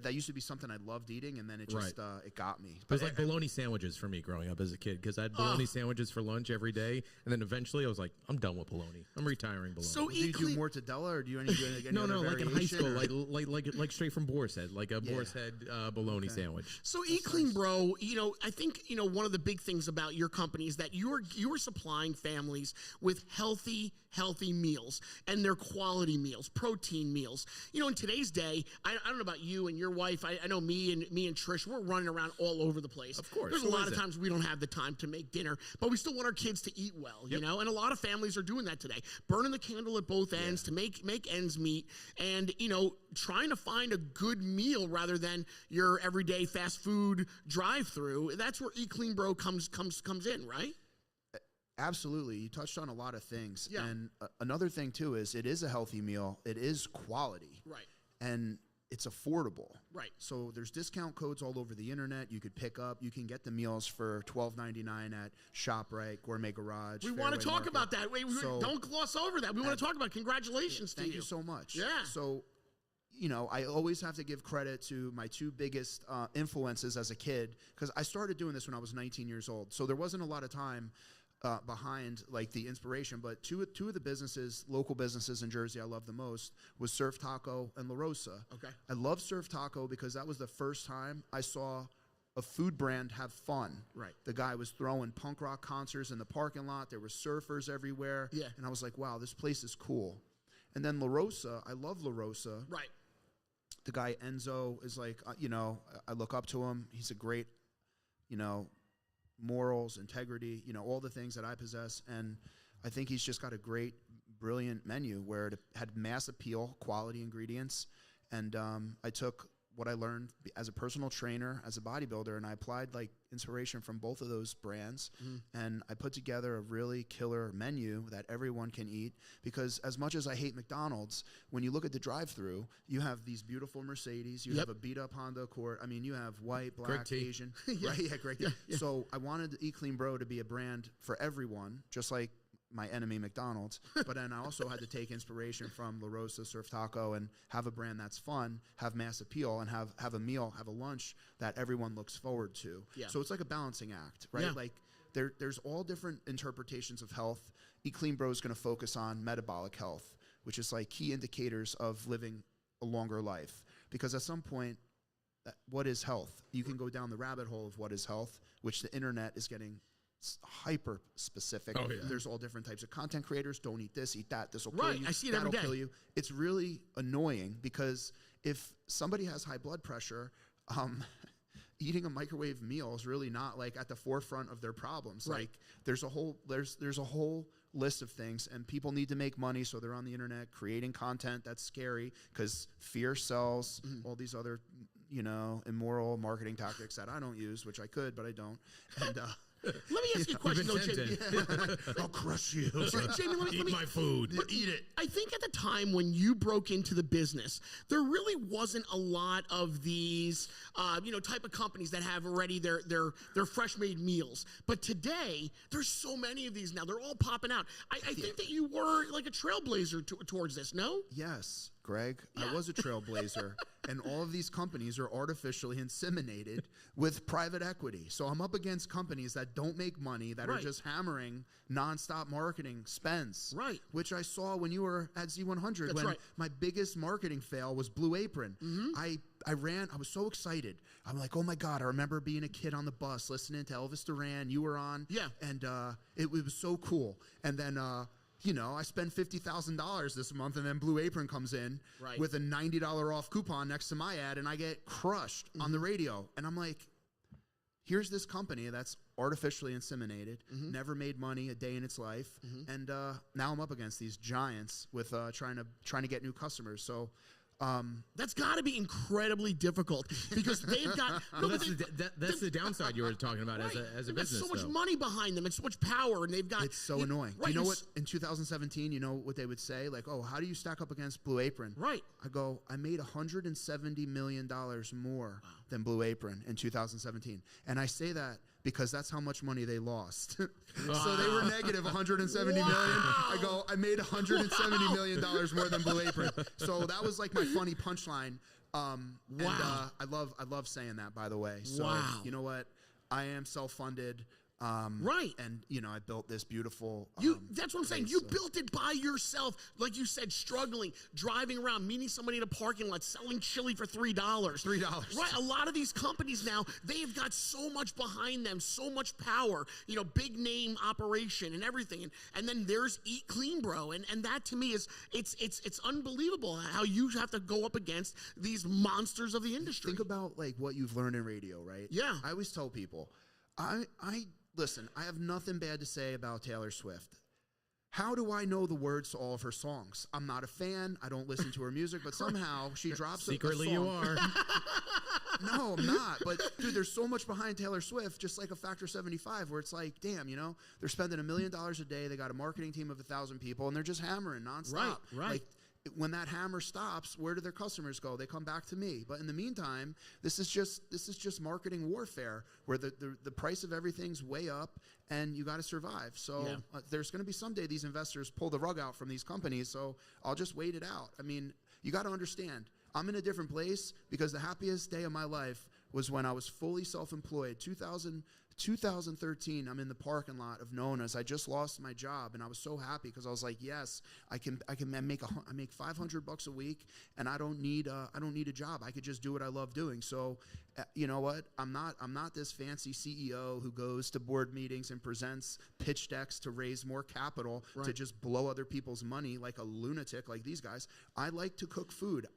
that used to be something I loved eating, and then it just it got me. It was like bologna sandwiches for me growing up as a kid, because I had bologna sandwiches for lunch every day, and then eventually I was like, I'm done with bologna. I'm retiring bologna. So do you do mortadella, or do you do any no, other like in high school, or? like straight from Boar's Head, like a Boar's Head bologna sandwich. So Eat Clean Bro, I think one of the big things about your company is that you are supplying families with healthy meals, and they're quality meals, protein meals. In today's day, I don't know about you and your wife. I know me and Trish, we're running around all over the place. Of course. There's a lot of times we don't have the time to make dinner, but we still want our kids to eat well, and a lot of families are doing that today, burning the candle at both ends to make ends meet, and trying to find a good meal rather than your everyday fast food drive-through. That's where Eat Clean Bro comes in, right? Absolutely. You touched on a lot of things. Yeah. And another thing, too, is it is a healthy meal. It is quality. Right. And it's affordable. Right. So there's discount codes all over the internet. You could pick up. You can get the meals for $12.99 at ShopRite, Gourmet Garage. We want to talk Market. about that. Don't gloss over that. We want to talk about congratulations to you. Thank you so much. Yeah. So, I always have to give credit to my 2 biggest influences as a kid, because I started doing this when I was 19 years old. So there wasn't a lot of time behind like the inspiration, but two of the local businesses in Jersey I love the most was Surf Taco and La Rosa. Okay. I love Surf Taco because that was the first time I saw a food brand have fun. Right. The guy was throwing punk rock concerts in the parking lot. There were surfers everywhere. Yeah. And I was like, wow, this place is cool. And then La Rosa, I love La Rosa. Right. The guy Enzo is like, I look up to him. He's a great, morals, integrity, all the things that I possess. And I think he's just got a great, brilliant menu where it had mass appeal, quality ingredients. And I took what I learned as a personal trainer, as a bodybuilder, and I applied like inspiration from both of those brands. And I put together a really killer menu that everyone can eat, because as much as I hate McDonald's, when you look at the drive-through, you have these beautiful Mercedes, you have a beat-up Honda Accord. I mean, you have white, black, Asian. Right? Yeah, great. Yeah. So I wanted Eat Clean Bro to be a brand for everyone, just like my enemy McDonald's, but then I also had to take inspiration from La Rosa, Surf Taco, and have a brand that's fun, have mass appeal, and have a meal, have a lunch that everyone looks forward to. Yeah. So it's like a balancing act, right? Yeah. Like there's all different interpretations of health. Eat Clean Bro is going to focus on metabolic health, which is like key indicators of living a longer life. Because at some point, what is health? You can go down the rabbit hole of what is health, which the internet is getting hyper specific. Oh, yeah. There's all different types of content creators. Don't eat this, eat that. This will kill Right, you. I see it every That'll day. kill you. It's really annoying because if somebody has high blood pressure, eating a microwave meal is really not like at the forefront of their problems. Right. Like there's a whole list of things, and people need to make money, so they're on the internet creating content that's scary because fear sells. All these other, immoral marketing tactics that I don't use, which I could, but I don't. And Let me ask you a question, though, Jamie. I'll crush you. Jamie, let me Eat my food. Eat it. I think at the time when you broke into the business, there really wasn't a lot of these, type of companies that have already their fresh made meals. But today, there's so many of these now. They're all popping out. I think that you were like a trailblazer towards this. No? Yes, Greg, I was a trailblazer, and all of these companies are artificially inseminated with private equity. So I'm up against companies that don't make money, that are just hammering nonstop marketing spends. Right. Which I saw when you were at Z100. That's when right. my biggest marketing fail was Blue Apron. I was so excited. I'm like, oh my God, I remember being a kid on the bus listening to Elvis Duran. You were on. Yeah. And it was so cool. And then, I spend $50,000 this month, and then Blue Apron comes in with a $90 off coupon next to my ad, and I get crushed on the radio. And I'm like, here's this company that's artificially inseminated, never made money a day in its life, and now I'm up against these giants with trying to get new customers. So. That's got to be incredibly difficult because they've got. That's the downside you were talking about as a they've business. got so much though. money behind them and so much power, and they've got. It's so annoying. Right, You know what? In 2017, you know what they would say? Like, oh, how do you stack up against Blue Apron? Right. I go, I made $170 million more than Blue Apron in 2017. And I say that because that's how much money they lost. So they were negative $170 million. I go, I made $170 million more than Blue Apron. So that was like my funny punchline. And, I love saying that, by the way. So you know what? I am self-funded. Right. And, I built this beautiful. That's what I'm saying. You built it by yourself. Like you said, struggling, driving around, meeting somebody in a parking lot, selling chili for $3. $3. Right. A lot of these companies now, they've got so much behind them, so much power, big name operation and everything. And then there's Eat Clean Bro. And that to me is, it's unbelievable how you have to go up against these monsters of the industry. Think about like what you've learned in radio, right? Yeah. I always tell people, listen, I have nothing bad to say about Taylor Swift. How do I know the words to all of her songs? I'm not a fan. I don't listen to her music, but somehow she drops Secretly a song. you are. No, I'm not. But, dude, there's so much behind Taylor Swift, just like a Factor 75, where it's like, damn, they're spending $1 million a day. They got a marketing team of 1,000 people, and they're just hammering nonstop. Right. Like, when that hammer stops, where do their customers go? They come back to me. But in the meantime, this is just marketing warfare, where the price of everything's way up, and you got to survive. So there's going to be someday these investors pull the rug out from these companies. So I'll just wait it out. I mean, you got to understand, I'm in a different place because the happiest day of my life was when I was fully self-employed. 2013, I'm in the parking lot of Nona's. I just lost my job, and I was so happy because I was like, yes, I make $500 a week, and I don't need a job. I could just do what I love doing. So, you know what? I'm not this fancy CEO who goes to board meetings and presents pitch decks to raise more capital to just blow other people's money like a lunatic like these guys. I like to cook food.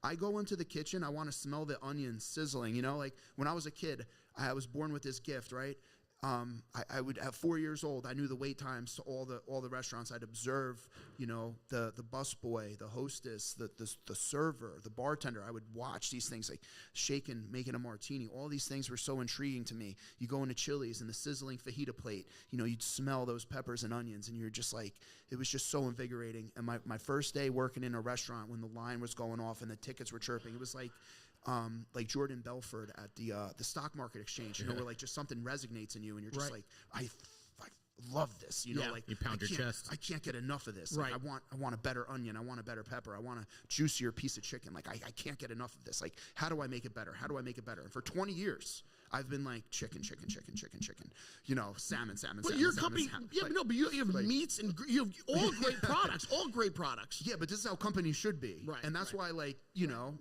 I go into the kitchen. I want to smell the onions sizzling. Like when I was a kid, I was born with this gift, right? I would at 4 years old, I knew the wait times to all the restaurants. I'd observe, the busboy, the hostess, the server, the bartender. I would watch these things like shaking, making a martini. All these things were so intriguing to me. You go into Chili's and the sizzling fajita plate, you'd smell those peppers and onions, and you're just like, it was just so invigorating. And my first day working in a restaurant, when the line was going off and the tickets were chirping, it was like Jordan Belford at the stock market exchange, where like just something resonates in you, and you're just like, I love this, like you pound your chest. I can't get enough of this. Right. Like, I want a better onion. I want a better pepper. I want a juicier piece of chicken. Like I can't get enough of this. Like, how do I make it better? How do I make it better? And for 20 years, I've been like chicken, salmon. But your company, but you have meats and you have all great products. Yeah, but this is how companies should be. Right. And that's why, like,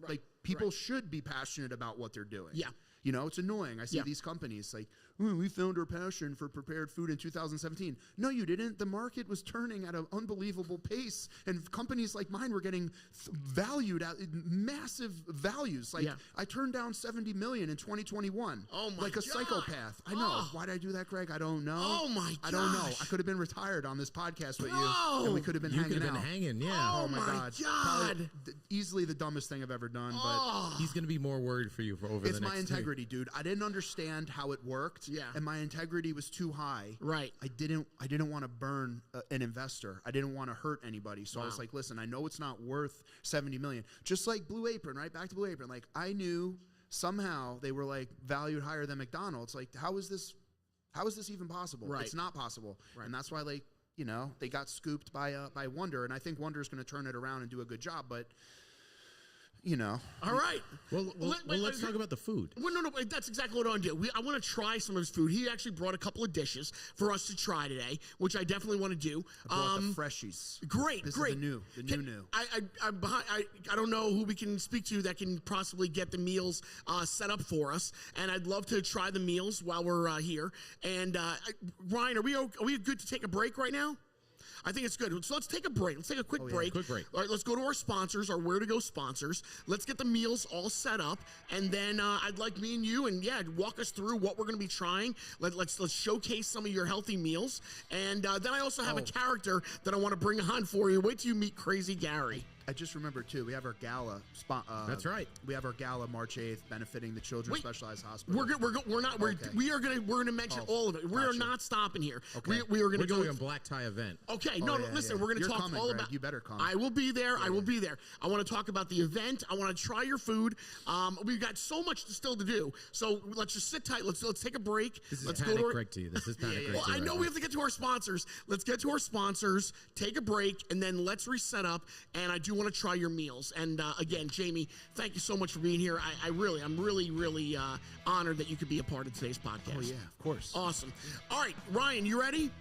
like people should be passionate about what they're doing. Yeah. It's annoying. I see these companies like, we found our passion for prepared food in 2017. No, you didn't. The market was turning at an unbelievable pace, and companies like mine were getting valued at massive values. Like I turned down $70 million in 2021. Oh my like a God. psychopath. I know. Why did I do that, Greg? I don't know. Oh my God. I don't know. I could have been retired on this podcast with you, and we could have been hanging could have out. been hanging, yeah. Oh my God. Probably easily the dumbest thing I've ever done, but he's going to be more worried for you for over the next it's my integrity, dude. I didn't understand how it worked. Yeah. And my integrity was too high. Right. I didn't want to burn an investor. I didn't want to hurt anybody. So I was like, listen, I know it's not worth $70 million. Just like Blue Apron, right? Back to Blue Apron. Like I knew somehow they were like valued higher than McDonald's. Like how is this even possible? Right. It's not possible. Right. And that's why they got scooped by Wonder, and I think Wonder is going to turn it around and do a good job, but All right. Well, let's talk about the food. Well, no, that's exactly what I want to do. I want to try some of his food. He actually brought a couple of dishes for us to try today, which I definitely want to do. I brought the Freshies. Great, This great. is the new. I don't know who we can speak to that can possibly get the meals set up for us, and I'd love to try the meals while we're here. And Ryan, are we good to take a break right now? I think it's good. So let's take a break. Let's take a quick break. Quick break. All right, let's go to our sponsors, our Where to Go sponsors. Let's get the meals all set up, and then I'd like me and you, and walk us through what we're going to be trying. Let's showcase some of your healthy meals, and then I also have a character that I want to bring on for you. Wait till you meet Crazy Gary. I just remembered too. We have our gala. That's right. We have our gala March 8th, benefiting the Children's Specialized Hospital. We're gonna mention all of it. We are not stopping here. Okay. We're going a black tie event. Okay. Listen. We're gonna talk coming, all Greg. about. You better come. I will be there. I will be there. I want to talk about the event. I want to try your food. We've got so much still to do. So let's just sit tight. Let's take a break. Let's go to Greg T. This is Panic Greg T. Well, I know we have to get to our sponsors. Let's get to our sponsors. Take a break, and then let's reset up. And I do want to try your meals. And again, Jamie, thank you so much for being here. I'm really honored that you could be a part of today's podcast. Oh yeah, of course. Awesome. All right, Ryan, you ready?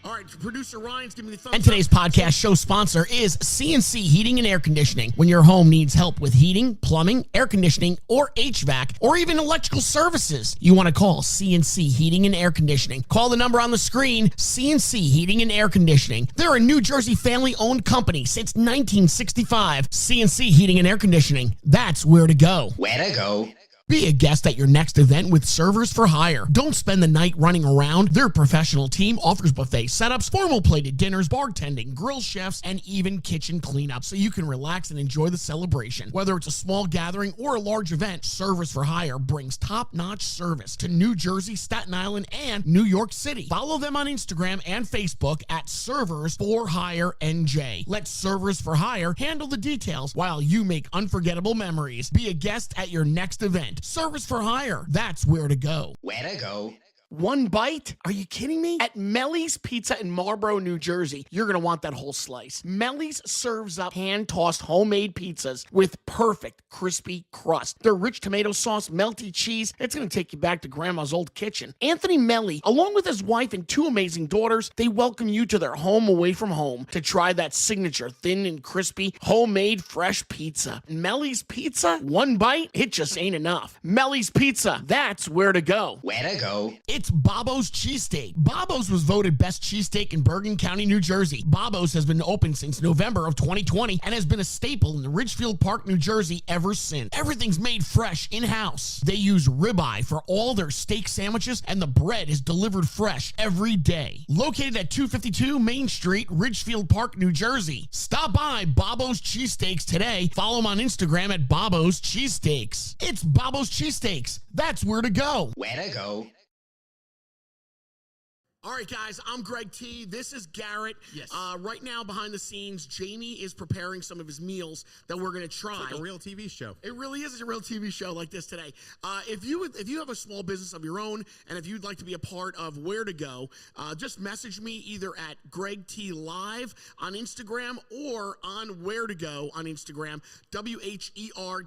All right, producer Ryan's giving me the thumbs And today's podcast show sponsor is CNC Heating and Air Conditioning. When your home needs help with heating, plumbing, air conditioning, or HVAC, or even electrical services, you want to call CNC Heating and Air Conditioning. Call the number on the screen, CNC Heating and Air Conditioning. They're a New Jersey family-owned company since 1965. CNC Heating and Air Conditioning. That's where to go. Where to go? Be a guest at your next event with Servers for Hire. Don't spend the night running around. Their professional team offers buffet setups, formal plated dinners, bartending, grill chefs, and even kitchen cleanup so you can relax and enjoy the celebration. Whether it's a small gathering or a large event, Servers for Hire brings top-notch service to New Jersey, Staten Island, and New York City. Follow them on Instagram and Facebook at Servers for Hire NJ. Let Servers for Hire handle the details while you make unforgettable memories. Be a guest at your next event. Service for Hire. That's where to go. Where to go? One bite? Are you kidding me? At Melly's Pizza in Marlboro, New Jersey, you're going to want that whole slice. Melly's serves up hand-tossed homemade pizzas with perfect crispy crust. Their rich tomato sauce, melty cheese, it's going to take you back to Grandma's old kitchen. Anthony Melly, along with his wife and two amazing daughters, they welcome you to their home away from home to try that signature thin and crispy, homemade fresh pizza. Melly's Pizza? One bite? It just ain't enough. Melly's Pizza. That's where to go. Where to go? It's Bobo's Cheesesteak. Bobo's was voted best cheesesteak in Bergen County, New Jersey. Bobo's has been open since November of 2020 and has been a staple in the Ridgefield Park, New Jersey ever since. Everything's made fresh in-house. They use ribeye for all their steak sandwiches, and the bread is delivered fresh every day. Located at 252 Main Street, Ridgefield Park, New Jersey. Stop by Bobo's Cheesesteaks today. Follow them on Instagram at Bobo's Cheesesteaks. It's Bobo's Cheesesteaks. That's where to go. Where to go? All right, guys, I'm Greg T. This is Garrett. Yes. Right now, behind the scenes, Jamie is preparing some of his meals that we're going to try. It's like a real TV show. It really is a real TV show like this today. If you have a small business of your own, and if you'd like to be a part of Where to Go, just message me either at Greg T Live on Instagram or on Where to Go on Instagram, WHERTAGO,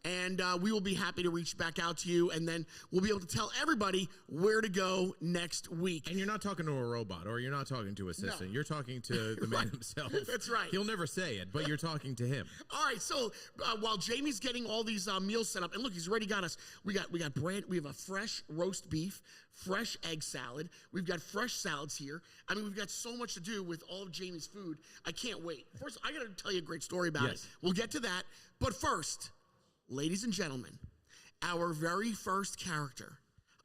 and we will be happy to reach back out to you, and then we'll be able to tell everybody where to go show next week. And you're not talking to a robot, or you're not talking to an assistant. You're talking to the man himself. That's right. He'll never say it, but you're talking to him. All right, so while Jamie's getting all these meals set up, and look, he's already got us. We got bread. We have a fresh roast beef, fresh egg salad. We've got fresh salads here. I mean, we've got so much to do with all of Jamie's food. I can't wait. First, I got to tell you a great story about it. We'll get to that. But first, ladies and gentlemen, our very first character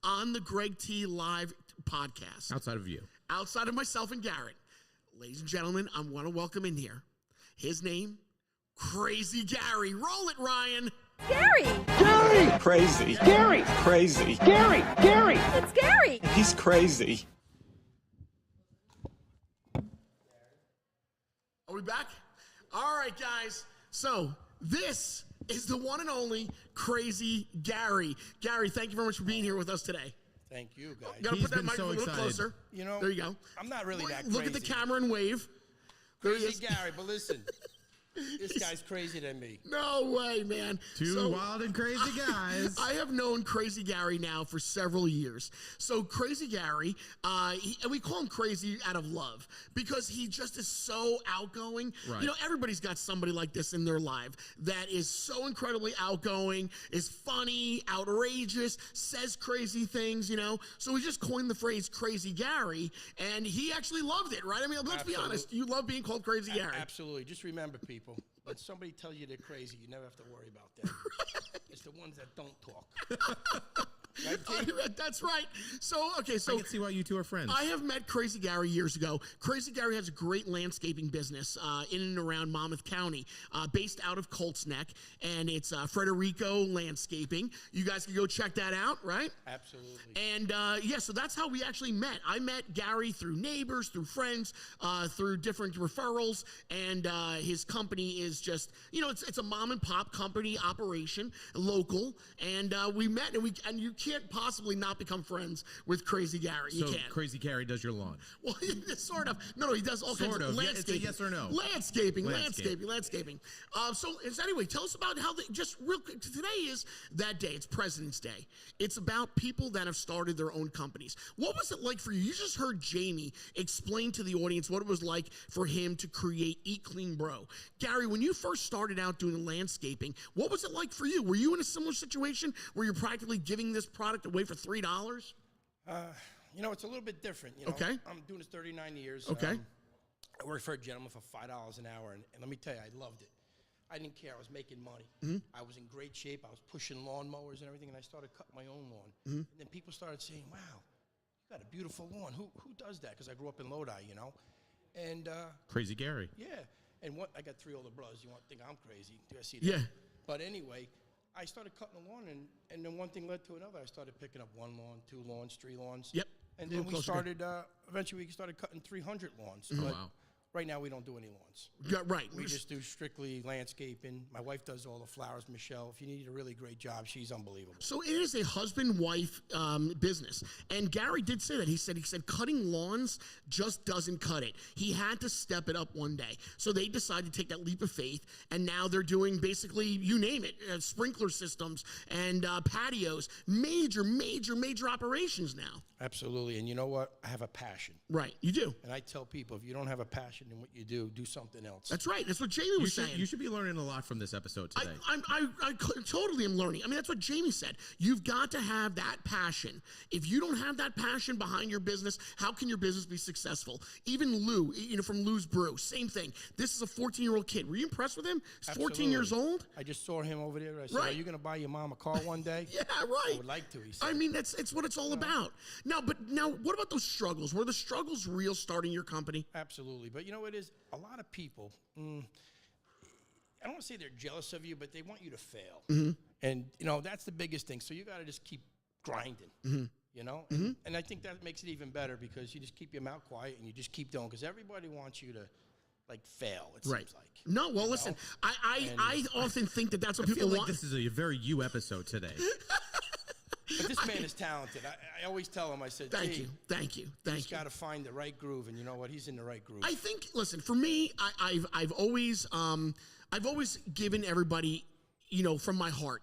on the Greg T Live podcast. Outside of you. Outside of myself and Garrett. Ladies and gentlemen, I want to welcome in here. His name, Crazy Gary. Roll it, Ryan. Gary! Gary! Crazy. Gary! Crazy. Gary! Gary! It's Gary! He's crazy. Are we back? All right, guys. So this is the one and only Crazy Gary. Gary, thank you very much for being here with us today. Thank you, guys. Got to put that microphone a little closer. You know, there you go. I'm not really that crazy. Look at the camera and wave. There he is. Crazy Gary, but listen, this guy's crazier than me. No way, man. Two wild and crazy guys. I have known Crazy Gary now for several years. So Crazy Gary, and we call him Crazy out of love because he just is so outgoing. Right. You know, everybody's got somebody like this in their life that is so incredibly outgoing, is funny, outrageous, says crazy things, you know. So we just coined the phrase Crazy Gary, and he actually loved it, right? I mean, let's be honest. You love being called Crazy Gary. Absolutely. Just remember, people, when somebody tells you they're crazy, you never have to worry about them. It's the ones that don't talk. Right, that's right. So, okay, so I can see why you two are friends. I have met Crazy Gary years ago. Crazy Gary has a great landscaping business in and around Monmouth County, based out of Colts Neck, and it's Frederico Landscaping. You guys can go check that out, right? Absolutely. And so that's how we actually met. I met Gary through neighbors, through friends, through different referrals, and his company is just, you know, it's a mom and pop company operation, local, and we met, and you can't possibly not become friends with Crazy Gary. You so can't. Crazy Gary does your lawn. Well, sort of. No, he does all kinds of landscaping. It's a yes or no. Landscaping. So anyway, tell us about how just real quick. Today is that day. It's President's Day. It's about people that have started their own companies. What was it like for you? You just heard Jamie explain to the audience what it was like for him to create Eat Clean Bro. Gary, when you first started out doing landscaping, what was it like for you? Were you in a similar situation where you're practically giving this product away for $3? You know, it's a little bit different. You know, Okay. I'm doing this 39 years. Okay. I worked for a gentleman for $5 an hour, and let me tell you, I loved it. I didn't care. I was making money. I was in great shape. I was pushing lawnmowers and everything, and I started cutting my own lawn. And then people started saying, wow, you got a beautiful lawn. Who does that? Because I grew up in Lodi, you know. And Crazy Gary. yeah. And I got 3 older brothers. You want to think I'm crazy? Do I see that? Yeah. But anyway, I started cutting the lawn, and then one thing led to another. I started picking up 1 lawn, 2 lawns, 3 lawns. Yep. And then we started, eventually we started cutting 300 lawns. But Wow. right now we don't do any lawns. Yeah, right. We just do strictly landscaping. My wife does all the flowers, Michelle. If you need a really great job, she's unbelievable. So it is a husband-wife business, and Gary did say that. He said cutting lawns just doesn't cut it. He had to step it up one day. So they decided to take that leap of faith, and now they're doing basically, you name it, sprinkler systems and patios, major operations now. Absolutely. And you know what? I have a passion. Right, you do. And I tell people, if you don't have a passion in what you do something else. That's right. That's what Jamie was saying. You should be learning a lot from this episode today. I totally am learning. I mean, that's what Jamie said. You've got to have that passion. If you don't have that passion behind your business, how can your business be successful? Even Lou, from Lou's Brew, same thing. This is a 14-year-old kid. Were you impressed with him? He's 14 years old. I just saw him over there. I said, Right. are you going to buy your mom a car one day? Yeah, right. I would like to, he said. I mean, it's what it's all about. Now, what about those struggles? Were the struggles real starting your company? Absolutely. But you know, it is a lot of people, I don't want to say they're jealous of you, but they want you to fail. And, you know, that's the biggest thing. So you got to just keep grinding, you know? And I think that makes it even better because you just keep your mouth quiet and you just keep doing because everybody wants you to, like, fail, it seems like. No, well, listen, I often think that's what I people feel like want. this is a very you episode today. But this man is talented. I always tell him, I said, Thank you. He's got to find the right groove, and you know what? He's in the right groove. I think, listen, for me, I've always given everybody from my heart.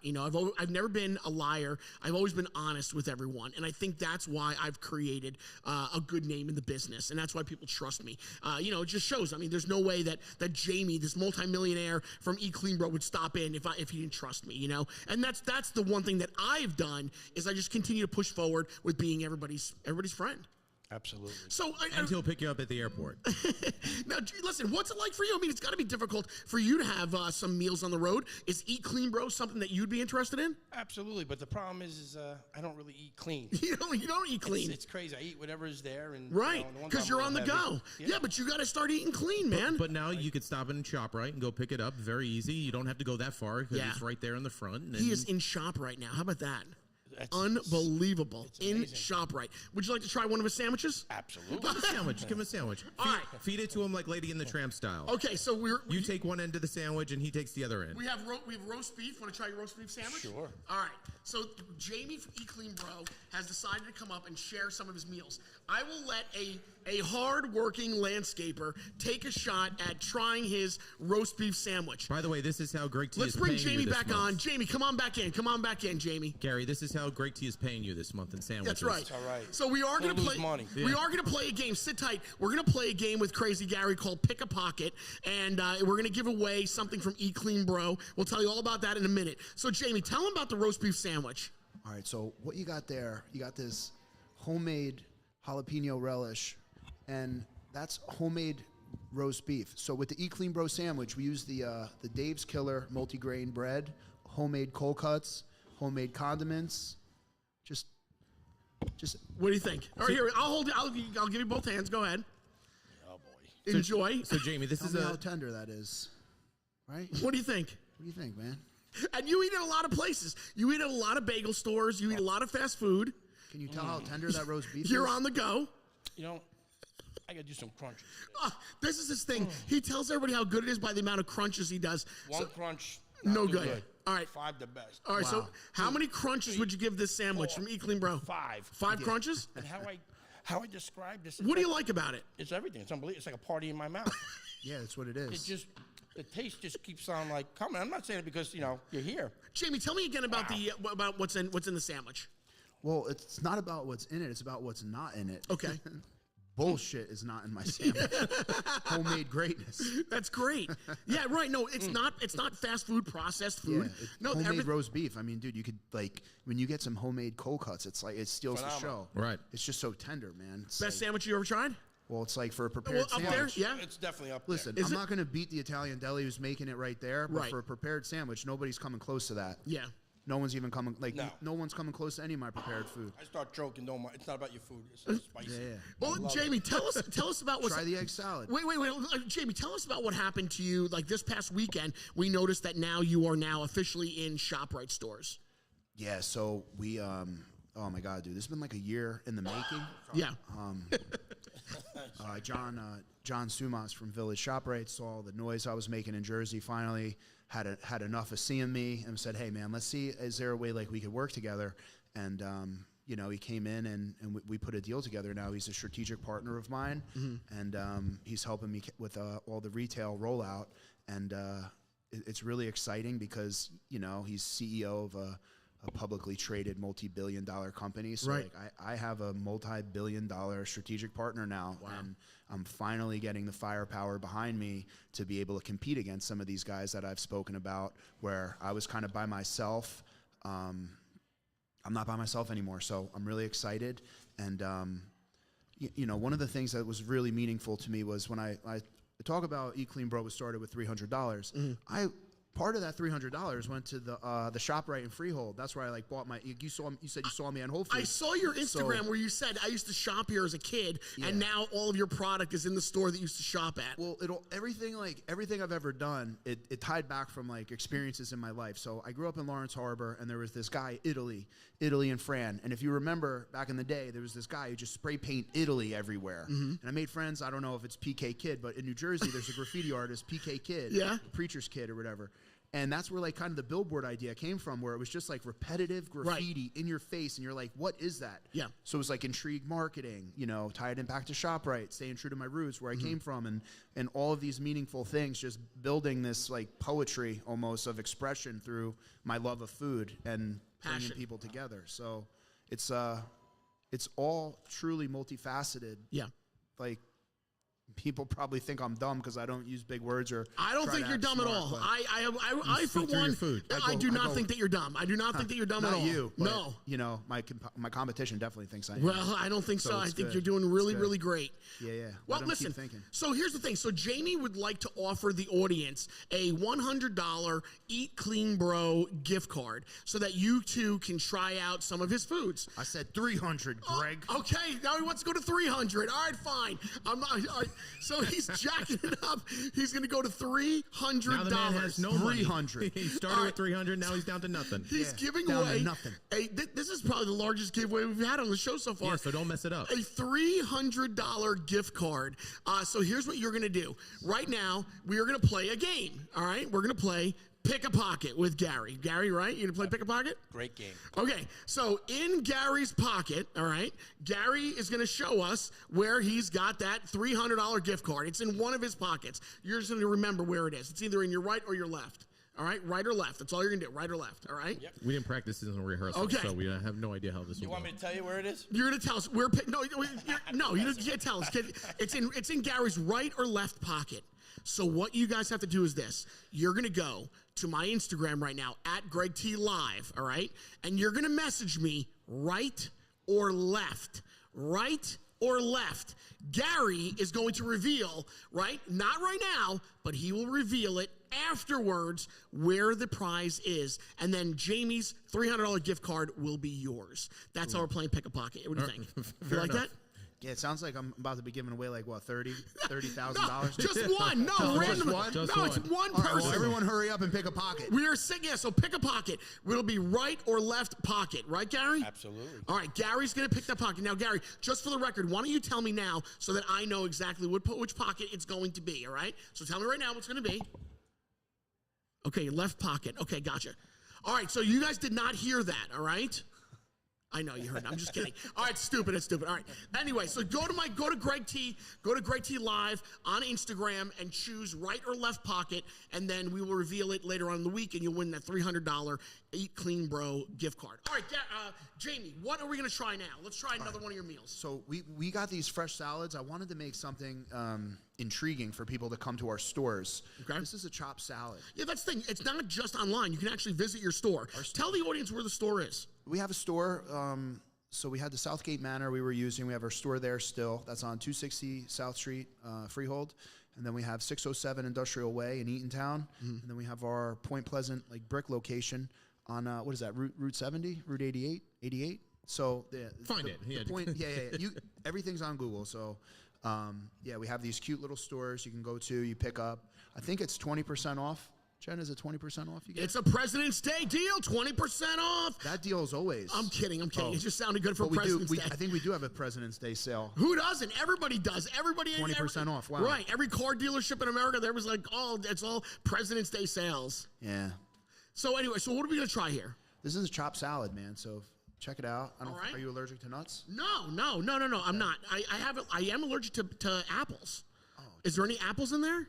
I've never been a liar. I've always been honest with everyone, and I think that's why I've created a good name in the business, and that's why people trust me. It just shows. I mean, there's no way that Jamie, this multimillionaire from Clean Bro, would stop in if he didn't trust me. And that's the one thing that I've done is I just continue to push forward with being everybody's friend. Absolutely. So and he'll pick you up at the airport. Now, listen, what's it like for you? I mean, it's got to be difficult for you to have some meals on the road. Is Eat Clean Bro something that you'd be interested in? Absolutely, but the problem is I don't really eat clean. You don't eat clean. It's crazy. I eat whatever is there, and right, because you're on the go. Yeah, but you got to start eating clean, man. But now you could stop in ShopRite and go pick it up. Very easy. You don't have to go that far because it's right there in the front. And he is in ShopRite now. How about that? Unbelievable. In ShopRite. Would you like to try one of his sandwiches? Absolutely. Give him a sandwich. Give him a sandwich. All right. Feed it to him like Lady in the Tramp style. Okay, so you take one end of the sandwich and he takes the other end. We have roast beef. Want to try your roast beef sandwich? Sure. All right. So Jamie from Eat Clean Bro has decided to come up and share some of his meals. I will let a hard-working landscaper take a shot at trying his roast beef sandwich. By the way, this is how Greg T Let's is bring paying Jamie you this back month. on. Jamie, come on back in. Come on back in, Jamie. Gary, this is how Greg T is paying you this month in sandwiches. That's right. That's all right. So we are going to play money. We are going to play a game. Sit tight. We're going to play a game with Crazy Gary called Pick a Pocket, and we're going to give away something from Eat Clean Bro. We'll tell you all about that in a minute. So Jamie, tell him about the roast beef sandwich. All right, so what you got there, you got this homemade jalapeno relish, and that's homemade roast beef. So with the Eat Clean Bro sandwich, we use the Dave's Killer multigrain bread, homemade cold cuts, homemade condiments. Just. What do you think? All right, here, I'll hold it. I'll give you both hands. Go ahead. Oh boy. Enjoy. So Jamie, this Tell is me how tender that is, right? What do you think? What do you think, man? And you eat at a lot of places. You eat at a lot of bagel stores. You eat a lot of fast food. Can you tell how tender that roast beef is? You're on the go. I got to do some crunches. This is his thing. He tells everybody how good it is by the amount of crunches he does. One crunch. No good. All right. 5 the best. All right, so how many crunches would you give this sandwich from Eat Clean Bro? 5. 5 crunches? And how I describe this. What do you like about it? It's everything. It's unbelievable. It's like a party in my mouth. Yeah, that's what it is. The taste just keeps on like coming. I'm not saying it because you're here. Jamie, tell me again about about what's in the sandwich. Well, it's not about what's in it. It's about what's not in it. Okay. Bullshit is not in my sandwich. Homemade greatness. That's great. Yeah, right. No, it's not. It's not fast food, processed food. Yeah, no, homemade roast beef. I mean, dude, you could when you get some homemade cold cuts, it's like it steals the show. Right. It's just so tender, man. It's best sandwich you ever tried? Well, it's like for a prepared up sandwich. there, yeah. It's definitely up Listen, there. I'm not going to beat the Italian deli who's making it right there, but for a prepared sandwich, nobody's coming close to that. Yeah. No one's even coming. No one's coming close to any of my prepared food. I start joking. No, it's not about your food. It's so spicy. Yeah. Well, Jamie, tell us about what's. Try the egg salad. Wait, Jamie, tell us about what happened to you. Like this past weekend, we noticed that now you are officially in ShopRite stores. Yeah. So we. Oh my God, dude, this has been like a year in the making. Yeah. John Sumas from Village ShopRite saw the noise I was making in Jersey. Finally, had enough of seeing me and said, "Hey, man, let's see. Is there a way like we could work together?" And he came in and we put a deal together. Now he's a strategic partner of mine, and he's helping me with all the retail rollout. And it's really exciting because he's CEO of a publicly traded multi-billion-dollar company. So I have a multi-billion-dollar strategic partner now, and I'm finally getting the firepower behind me to be able to compete against some of these guys that I've spoken about, where I was kind of by myself. I'm not by myself anymore, so I'm really excited. And one of the things that was really meaningful to me was when I talk about Eat Clean Bro was started with $300. Part of that $300 went to the ShopRite in Freehold. That's where I bought my. You said you saw me on Whole Foods. I saw your Instagram where you said I used to shop here as a kid, and now all of your product is in the store that you used to shop at. Well, everything I've ever done, it tied back from experiences in my life. So I grew up in Lawrence Harbor, and there was this guy, Italy and Fran. And if you remember back in the day, there was this guy who just spray paint Italy everywhere. And I made friends. I don't know if it's PK Kid, but in New Jersey, there's a graffiti artist, PK Kid, Preacher's Kid or whatever. And that's where like kind of the billboard idea came from, where it was just like repetitive graffiti in your face, and you're like, what is that? Yeah. So it was like intrigue marketing, you know, tied in back to ShopRite, staying true to my roots, where I came from, and all of these meaningful things, just building this like poetry almost of expression through my love of food and bringing people together. So it's all truly multifaceted. Yeah. Like, people probably think I'm dumb because I don't use big words or. I don't think you're dumb at all. I for one, I do not think that you're dumb. I do not think that you're dumb at all. Not you. No. You know, my competition definitely thinks I am. Well, I don't think so. I think good. you're doing really great. Yeah. Well, listen. So here's the thing. So Jamie would like to offer the audience a $100 Eat Clean Bro gift card so that you too can try out some of his foods. I said 300, Greg. Okay, now he wants to go to 300. All right, fine. I'm not. So he's jacking it up. He's going to go to $300. Now the man has no money. 300. He started with 300. Now he's down to nothing. He's giving down away to nothing. This is probably the largest giveaway we've had on the show so far. Yeah, so don't mess it up. A $300 gift card. So here's what you're going to do. Right now, we are going to play a game. All right, we're going to play Pick a Pocket with Gary. Gary, right? You going to play Pick a Pocket? Great game. Okay, so in Gary's pocket, all right, Gary is going to show us where he's got that $300 gift card. It's in one of his pockets. You're just going to remember where it is. It's either in your right or your left. All right, right or left. That's all you're going to do, right or left, all right? Yep. We didn't practice this in rehearsal, so we have no idea how this will You want me to tell you where it is? You're going to tell us. You can't tell us. It's in Gary's right or left pocket. So what you guys have to do is this. You're going to go to my Instagram right now, @GregTLive, all right? And you're going to message me right or left. Right or left. Gary is going to reveal, right? Not right now, but he will reveal it afterwards where the prize is. And then Jamie's $300 gift card will be yours. That's how we're playing Pick a Pocket. What do you think? You like that? Yeah, it sounds like I'm about to be giving away like what, $30,000? Just one. No, random. Just No, it's one All right, person. well, everyone hurry up and pick a pocket. We are saying, so pick a pocket. It'll be right or left pocket. Right, Gary? Absolutely. All right, Gary's going to pick that pocket. Now, Gary, just for the record, why don't you tell me now so that I know exactly which pocket it's going to be, all right? So tell me right now what's going to be. Okay, left pocket. Okay, gotcha. All right, so you guys did not hear that, all right? I know you heard it. I'm just kidding. All right, stupid. It's stupid. All right. Anyway, so go to Greg T Live on Instagram and choose right or left pocket, and then we will reveal it later on in the week, and you'll win that $300 Eat Clean Bro gift card. All right, Jamie, what are we going to try now? Let's try another one of your meals. So we got these fresh salads. I wanted to make something intriguing for people to come to our stores. Okay. This is a chopped salad. Yeah, that's the thing. It's not just online. You can actually visit your store. Tell the audience where the store is. We have a store. So we had the Southgate Manor we were using. We have our store there still. That's on 260 South Street, Freehold. And then we have 607 Industrial Way in Eatontown. And then we have our Point Pleasant brick location on, what is that, Route 70? Route 88? So Find it. The point, yeah. Everything's on Google. So, we have these cute little stores you can go to, you pick up. I think it's 20% off. Jen, is it 20% off you get? It's a President's Day deal, 20% off. That deal is always. I'm kidding. Oh. It just sounded good for President's Day. I think we do have a President's Day sale. Who doesn't? Everybody does. Everybody 20% off. Wow. Right. Every car dealership in America, there was it's all President's Day sales. Yeah. So anyway, what are we gonna try here? This is a chopped salad, man. So check it out. All right. Are you allergic to nuts? No. I'm not. I am allergic to apples. Oh. Is there any apples in there?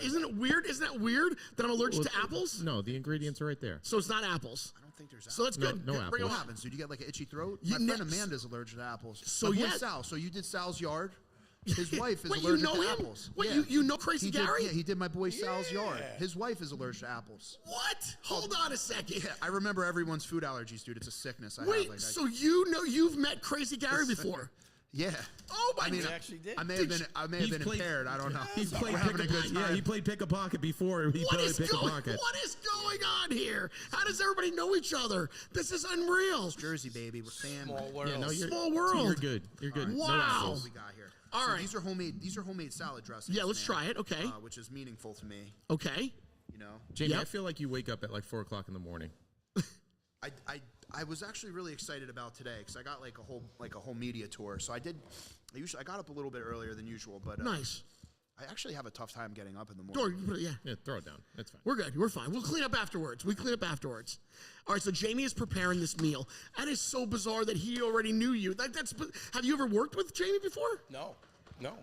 Isn't it weird? Isn't that weird that I'm allergic to apples? No, the ingredients are right there. So it's not apples. I don't think there's apples. So that's good. No apples. What happens? Did you get like an itchy throat? My friend Amanda's allergic to apples. So Sal. So you did Sal's yard? His wife is Wait, allergic you know to him? apples. Wait, yeah. you know Crazy Gary? He did my boy Sal's yard. His wife is allergic to apples. What? Hold on a second. Yeah, I remember everyone's food allergies, dude. It's a sickness I have. So you've met Crazy Gary before? Yeah. Oh my God! Actually did. I may have been impaired. I don't know. He's played he played Pick a Pocket before. He played Pick a Pocket. What is going on here? How does everybody know each other? This is unreal. It's Jersey, baby. We're family. Small world. Yeah, Small world. You're good. You're good. Wow. No That's apples. what we got here. All right. These are homemade salad dressings. Yeah, let's try it. Okay. Which is meaningful to me. Okay. You know, Jamie, Yep. I feel like you wake up at like 4 o'clock in the morning. I was actually really excited about today because I got like a whole media tour. So I got up a little bit earlier than usual, but Nice. I actually have a tough time getting up in the Door, morning. you put it, Yeah, throw it down. That's fine. We're good. We're fine. We'll clean up afterwards. All right, so Jamie is preparing this meal. That is so bizarre that he already knew you. Have you ever worked with Jamie before? No.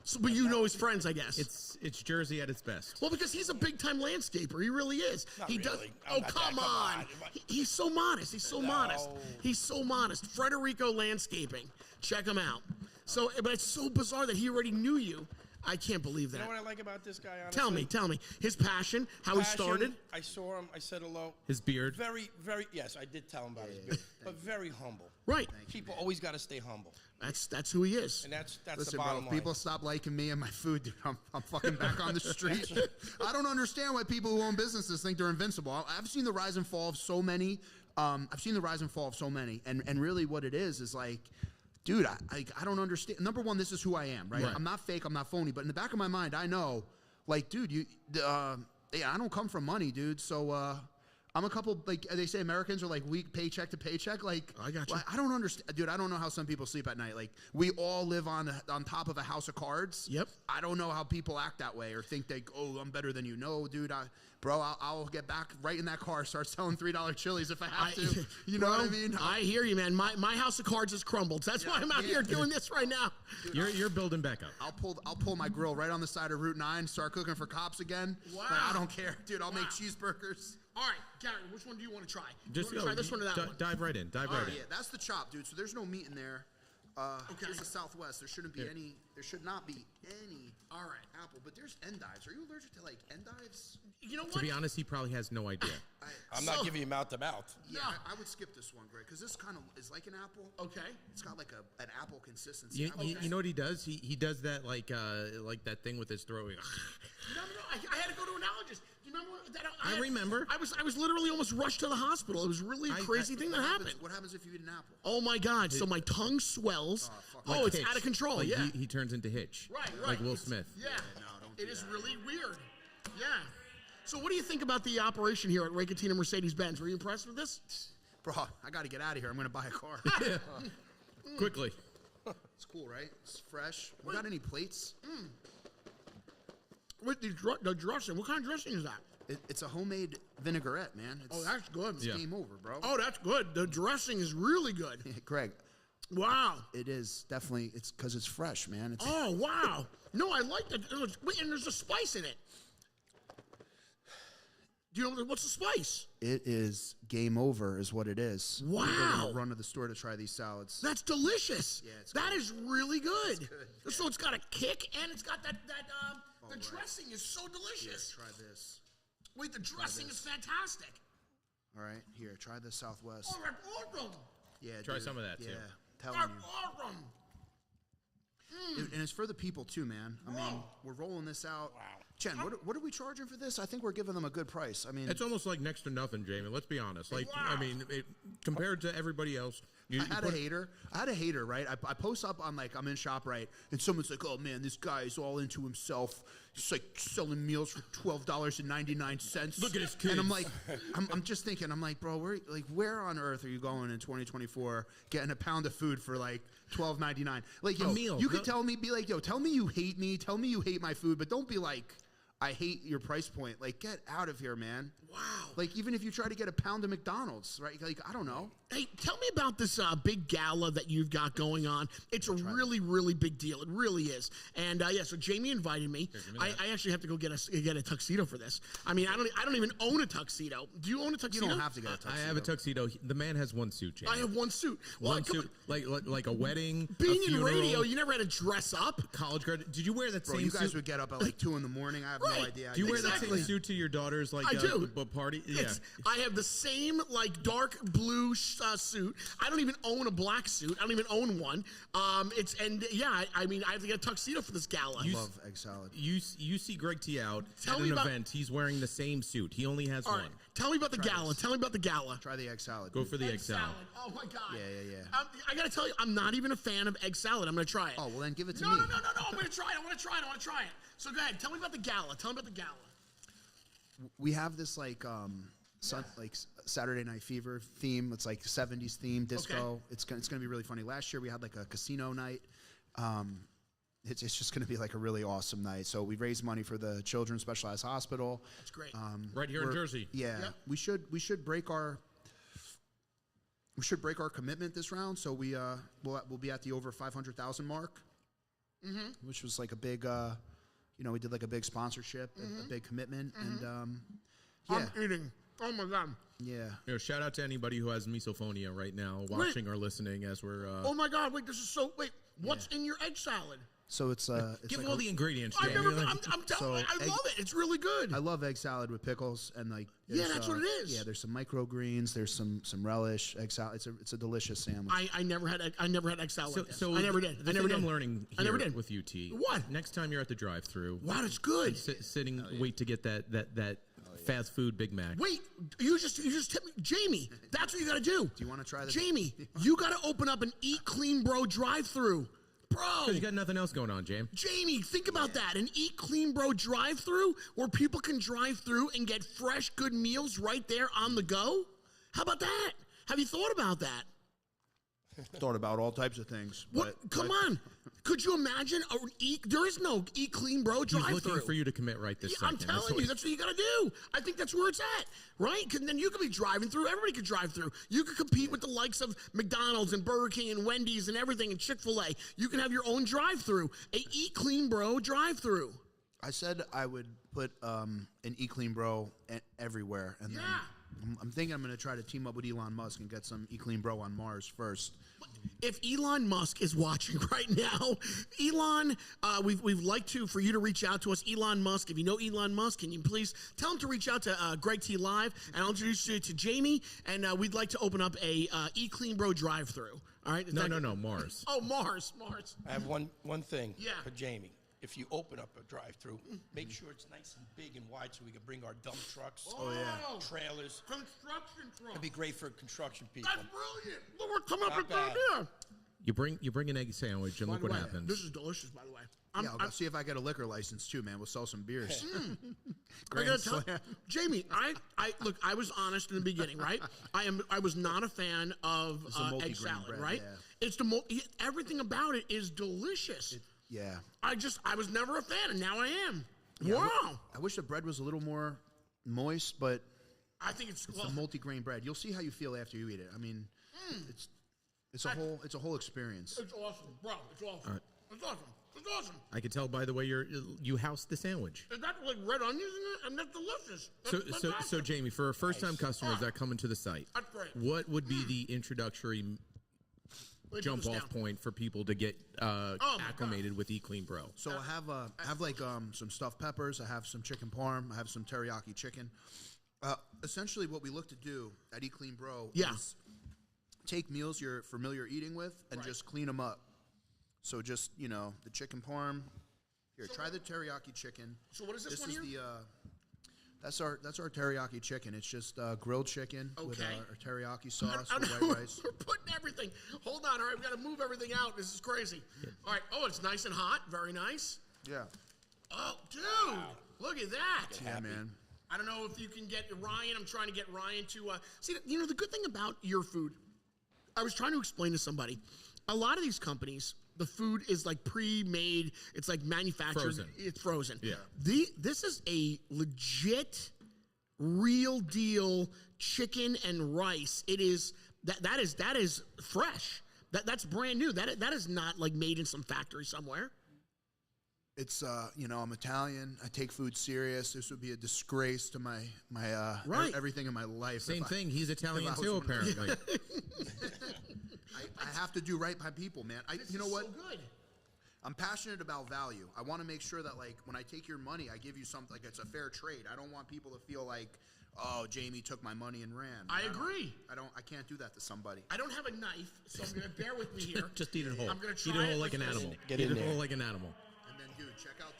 So, but you know his friends, I guess. It's Jersey at its best. Well, because he's a big-time landscaper. He really is. Not he really. does. I'm not that- Come on. He's so modest. He's so modest. He's so modest. Frederico Landscaping. Check him out. So, but it's so bizarre that he already knew you. I can't believe that. You know what I like about this guy, honestly? Tell me. His passion, how he started. I saw him. I said hello. His beard. Very, very, yes, I did tell him about his beard. But very humble. Right. People always got to stay humble. That's who he is. And that's Listen, the bottom bro, line. people stop liking me and my food, dude. I'm fucking back on the street. I don't understand why people who own businesses think they're invincible. I've seen the rise and fall of so many. And really what it is like, dude, I don't understand. Number one, this is who I am, right? I'm not fake, I'm not phony, but in the back of my mind, I know, like, dude, I don't come from money, dude. So I'm a couple, like they say, Americans are like weak paycheck to paycheck. Like, I got you. I don't understand, dude. I don't know how some people sleep at night. Like, we all live on top of a house of cards. Yep. I don't know how people act that way or think I'm better than you. No, dude. I'll get back right in that car, start selling $3 chilies if I have to. You know what I mean? I hear you, man. My house of cards has crumbled. That's why I'm out here doing this right now. Dude, you're building back up. I'll pull my grill right on the side of Route 9, start cooking for cops again. Wow. Like, I don't care, dude. I'll make cheeseburgers. All right, Gary, which one do you want to try? Just you want to try this one or that one? Dive right in. Dive right in. Yeah, that's the chop, dude. So there's no meat in there. Here's the Southwest. There shouldn't be any. There should not be any. All right. Apple, but there's endives. Are you allergic to like endives? You know what? To be honest, he probably has no idea. I'm not giving you mouth to mouth. Yeah, I would skip this one, Greg, because this kind of is like an apple. Okay. It's got like an apple consistency. You know what he does? He does that like that thing with his throat. No. I had to go to an allergist. Do you remember that? I remember. I was literally almost rushed to the hospital. It was really a crazy thing that happened. What happens if you eat an apple? Oh my God! So my tongue swells. Like it's Hitch. out of control. Like Yeah. he turns into Hitch. Right. Like Will Smith. Yeah. It is really weird. Yeah. So what do you think about the operation here at Ray Cattina Mercedes-Benz? Were you impressed with this? Bro, I got to get out of here. I'm going to buy a car. Quickly. It's cool, right? It's fresh. We got any plates? With the dressing, what kind of dressing is that? It's a homemade vinaigrette, man. That's good. It's game over, bro. Oh, that's good. The dressing is really good. Greg. Wow. It is definitely, it's because it's fresh, man. Oh, wow. No, I like that. Wait, and there's a spice in it. Do you know what's the spice? It is game over is what it is. Wow. We're going to run to the store to try these salads. That's delicious. Yeah, it's That good. is really good. It's good. So it's got a kick and it's got the dressing is so delicious. Try this. Wait, the dressing is fantastic. All right, here, try the Southwest. Oh, that's awesome. Yeah, Try dude. some of that, too. Yeah, telling That's you. awesome. Dude, and it's for the people too, man. I mean, we're rolling this out. Wow. Chen, what are we charging for this? I think we're giving them a good price. I mean, It's almost like next to nothing, Jamie. Let's be honest. Like, Wow. I mean, compared to everybody else, I had a hater, right? I post up on like I'm in ShopRite, and someone's like, "Oh man, this guy is all into himself. He's like selling meals for $12.99. Look at his kids." And I'm like, I'm just thinking, I'm like, bro, where on earth are you going in 2024 getting a pound of food for like $12.99? Like, yo, A meal. you could tell me, be like, yo, tell me you hate me, tell me you hate my food, but don't be like, I hate your price point. Like, get out of here, man. Wow. Like, even if you try to get a pound of McDonald's, right? Like, I don't know. Hey, tell me about this big gala that you've got going on. It's a really, really big deal. It really is. And so Jamie invited me. I actually have to go get a tuxedo for this. I mean, I don't even own a tuxedo. Do you own a tuxedo? You don't have to get a tuxedo. I have a tuxedo. The man has one suit, Jamie. I have one suit. One suit, like a wedding, Being a in funeral, radio, you never had to dress up. college grad. Did you wear that Bro, same you guys suit? would get up at like 2 in the morning. I have no Right. idea. Do you wear Exactly. that same suit to your daughter's like I do. party? Yeah. I have the same like dark blue suit. I don't even own a black suit. I don't even own one. I mean, I have to get a tuxedo for this gala. I love egg salad. You see Greg T out Tell at me an about- event. He's wearing the same suit. He only has All one. right, tell me about the gala. this. Tell me about the gala. Try the egg salad. Go for the egg salad. Oh my God. Yeah. I gotta tell you, I'm not even a fan of egg salad. I'm gonna try it. Oh, well, then give it to No, me. I'm gonna try it. I want to try it. So go ahead. Tell me about the gala. We have this like Saturday Night Fever theme. It's like 70s theme disco. Okay. It's gonna be really funny. Last year we had like a casino night. it's just going to be like a really awesome night. So we raised money for the Children's Specialized Hospital. That's great. Right here in Jersey. Yeah, Yep. we should break our commitment this round. So we'll be at the over 500,000 mark, which was like a big, we did like a big sponsorship, a big commitment, and yeah. I'm eating. Oh my God. Yeah. Shout out to anybody who has misophonia right now, watching or listening as we're. Oh my God! Wait, this is so. Wait, what's in your egg salad? So it's Give like all the ingredients. I've Jamie. never. I'm telling you, I love it. It's really good. I love egg salad with pickles and like. Yeah, that's what it is. Yeah, there's some microgreens. There's some relish. Egg salad. It's a delicious sandwich. I never had egg salad. Like this. So I never did. The I never thing did. I'm learning here I never did. with UT. What? Next time you're at the drive-through. Wow, that's good. Sitting, wait to get that fast food Big Mac. Wait, you just tipped me, Jamie. That's what you got to do. Do you want to try that? Jamie, you got to open up an Eat Clean Bro drive-through. Bro, you got nothing else going on, James. Jamie, think about that. An Eat Clean Bro drive-through where people can drive through and get fresh, good meals right there on the go. How about that? Have you thought about that? Thought about all types of things. What? Come on. Could you imagine? There is no Eat Clean Bro He's drive-through. looking for you to commit right this I'm second. telling you, that's what you got to do. I think that's where it's at, right? Because then you could be driving through. Everybody could drive through. You could compete with the likes of McDonald's and Burger King and Wendy's and everything and Chick-fil-A. You can have your own drive-through, a Eat Clean Bro drive-through. I said I would put an Eat Clean Bro everywhere, and then I'm thinking I'm going to try to team up with Elon Musk and get some Eat Clean Bro on Mars first. If Elon Musk is watching right now, Elon, we'd like for you to reach out to us. Elon Musk, if you know Elon Musk, can you please tell him to reach out to Greg T Live, and I'll introduce you to Jamie, and we'd like to open up a Eat Clean Bro drive-through. All right? No, Mars. Oh, Mars. I have one thing Yeah. for Jamie. If you open up a drive-through, make sure it's nice and big and wide so we can bring our dump trucks, trailers. Construction truck. It'd be great for construction people. That's brilliant. Look, we're coming up Not with that bad. idea. You bring an egg sandwich and By look the what way, happens. This is delicious, by the way. I'll go see if I get a liquor license too, man. We'll sell some beers. I gotta tell Jamie, look, I was honest in the beginning, right? I was not a fan of egg salad, bread, right? yeah. It's everything about it is delicious. Yeah. I was never a fan, and now I am. Yeah, Wow. I wish the bread was a little more moist, but I think it's a multi-grain bread. You'll see how you feel after you eat it. I mean, it's a whole experience. It's awesome, bro. It's awesome. It's awesome. It's awesome. I can tell by the way you housed the sandwich. Is that like red onions in it? And that's delicious. That's So Jamie, for first-time customers that come into the site, That's great. what would be the introductory jump-off point for people to get acclimated with Eat Clean Bro? So I have like some stuffed peppers. I have some chicken parm. I have some teriyaki chicken. Essentially, what we look to do at Eat Clean Bro is take meals you're familiar eating with and just clean them up. So just the chicken parm. Here, try the teriyaki chicken. So what is this one is here? That's our teriyaki chicken. It's just grilled chicken with our teriyaki sauce I with know, white rice. We're putting everything. Hold on, all right, we got to move everything out. This is crazy. All right. Oh, it's nice and hot. Very nice. Yeah. Oh, dude, look at that. Yeah, man. I don't know if you can get Ryan. I'm trying to get Ryan to see. The good thing about your food, I was trying to explain to somebody. A lot of these companies, the food is like pre-made. It's like manufactured. Frozen. It's frozen. Yeah. This is a legit, real deal chicken and rice. It is that is fresh. That's brand new. That is not like made in some factory somewhere. It's I'm Italian. I take food serious. This would be a disgrace to my everything in my life. Same thing. He's Italian too, apparently. I have to do right by people, man. You know what? So good. I'm passionate about value. I want to make sure that like when I take your money, I give you something like it's a fair trade. I don't want people to feel like, oh, Jamie took my money and ran. I agree. I can't do that to somebody. I don't have a knife, so I'm gonna bear with me here. Just eat it whole. I'm gonna try eat it whole it like an this. animal. Get eat in it there. whole like an animal. And then, dude, check out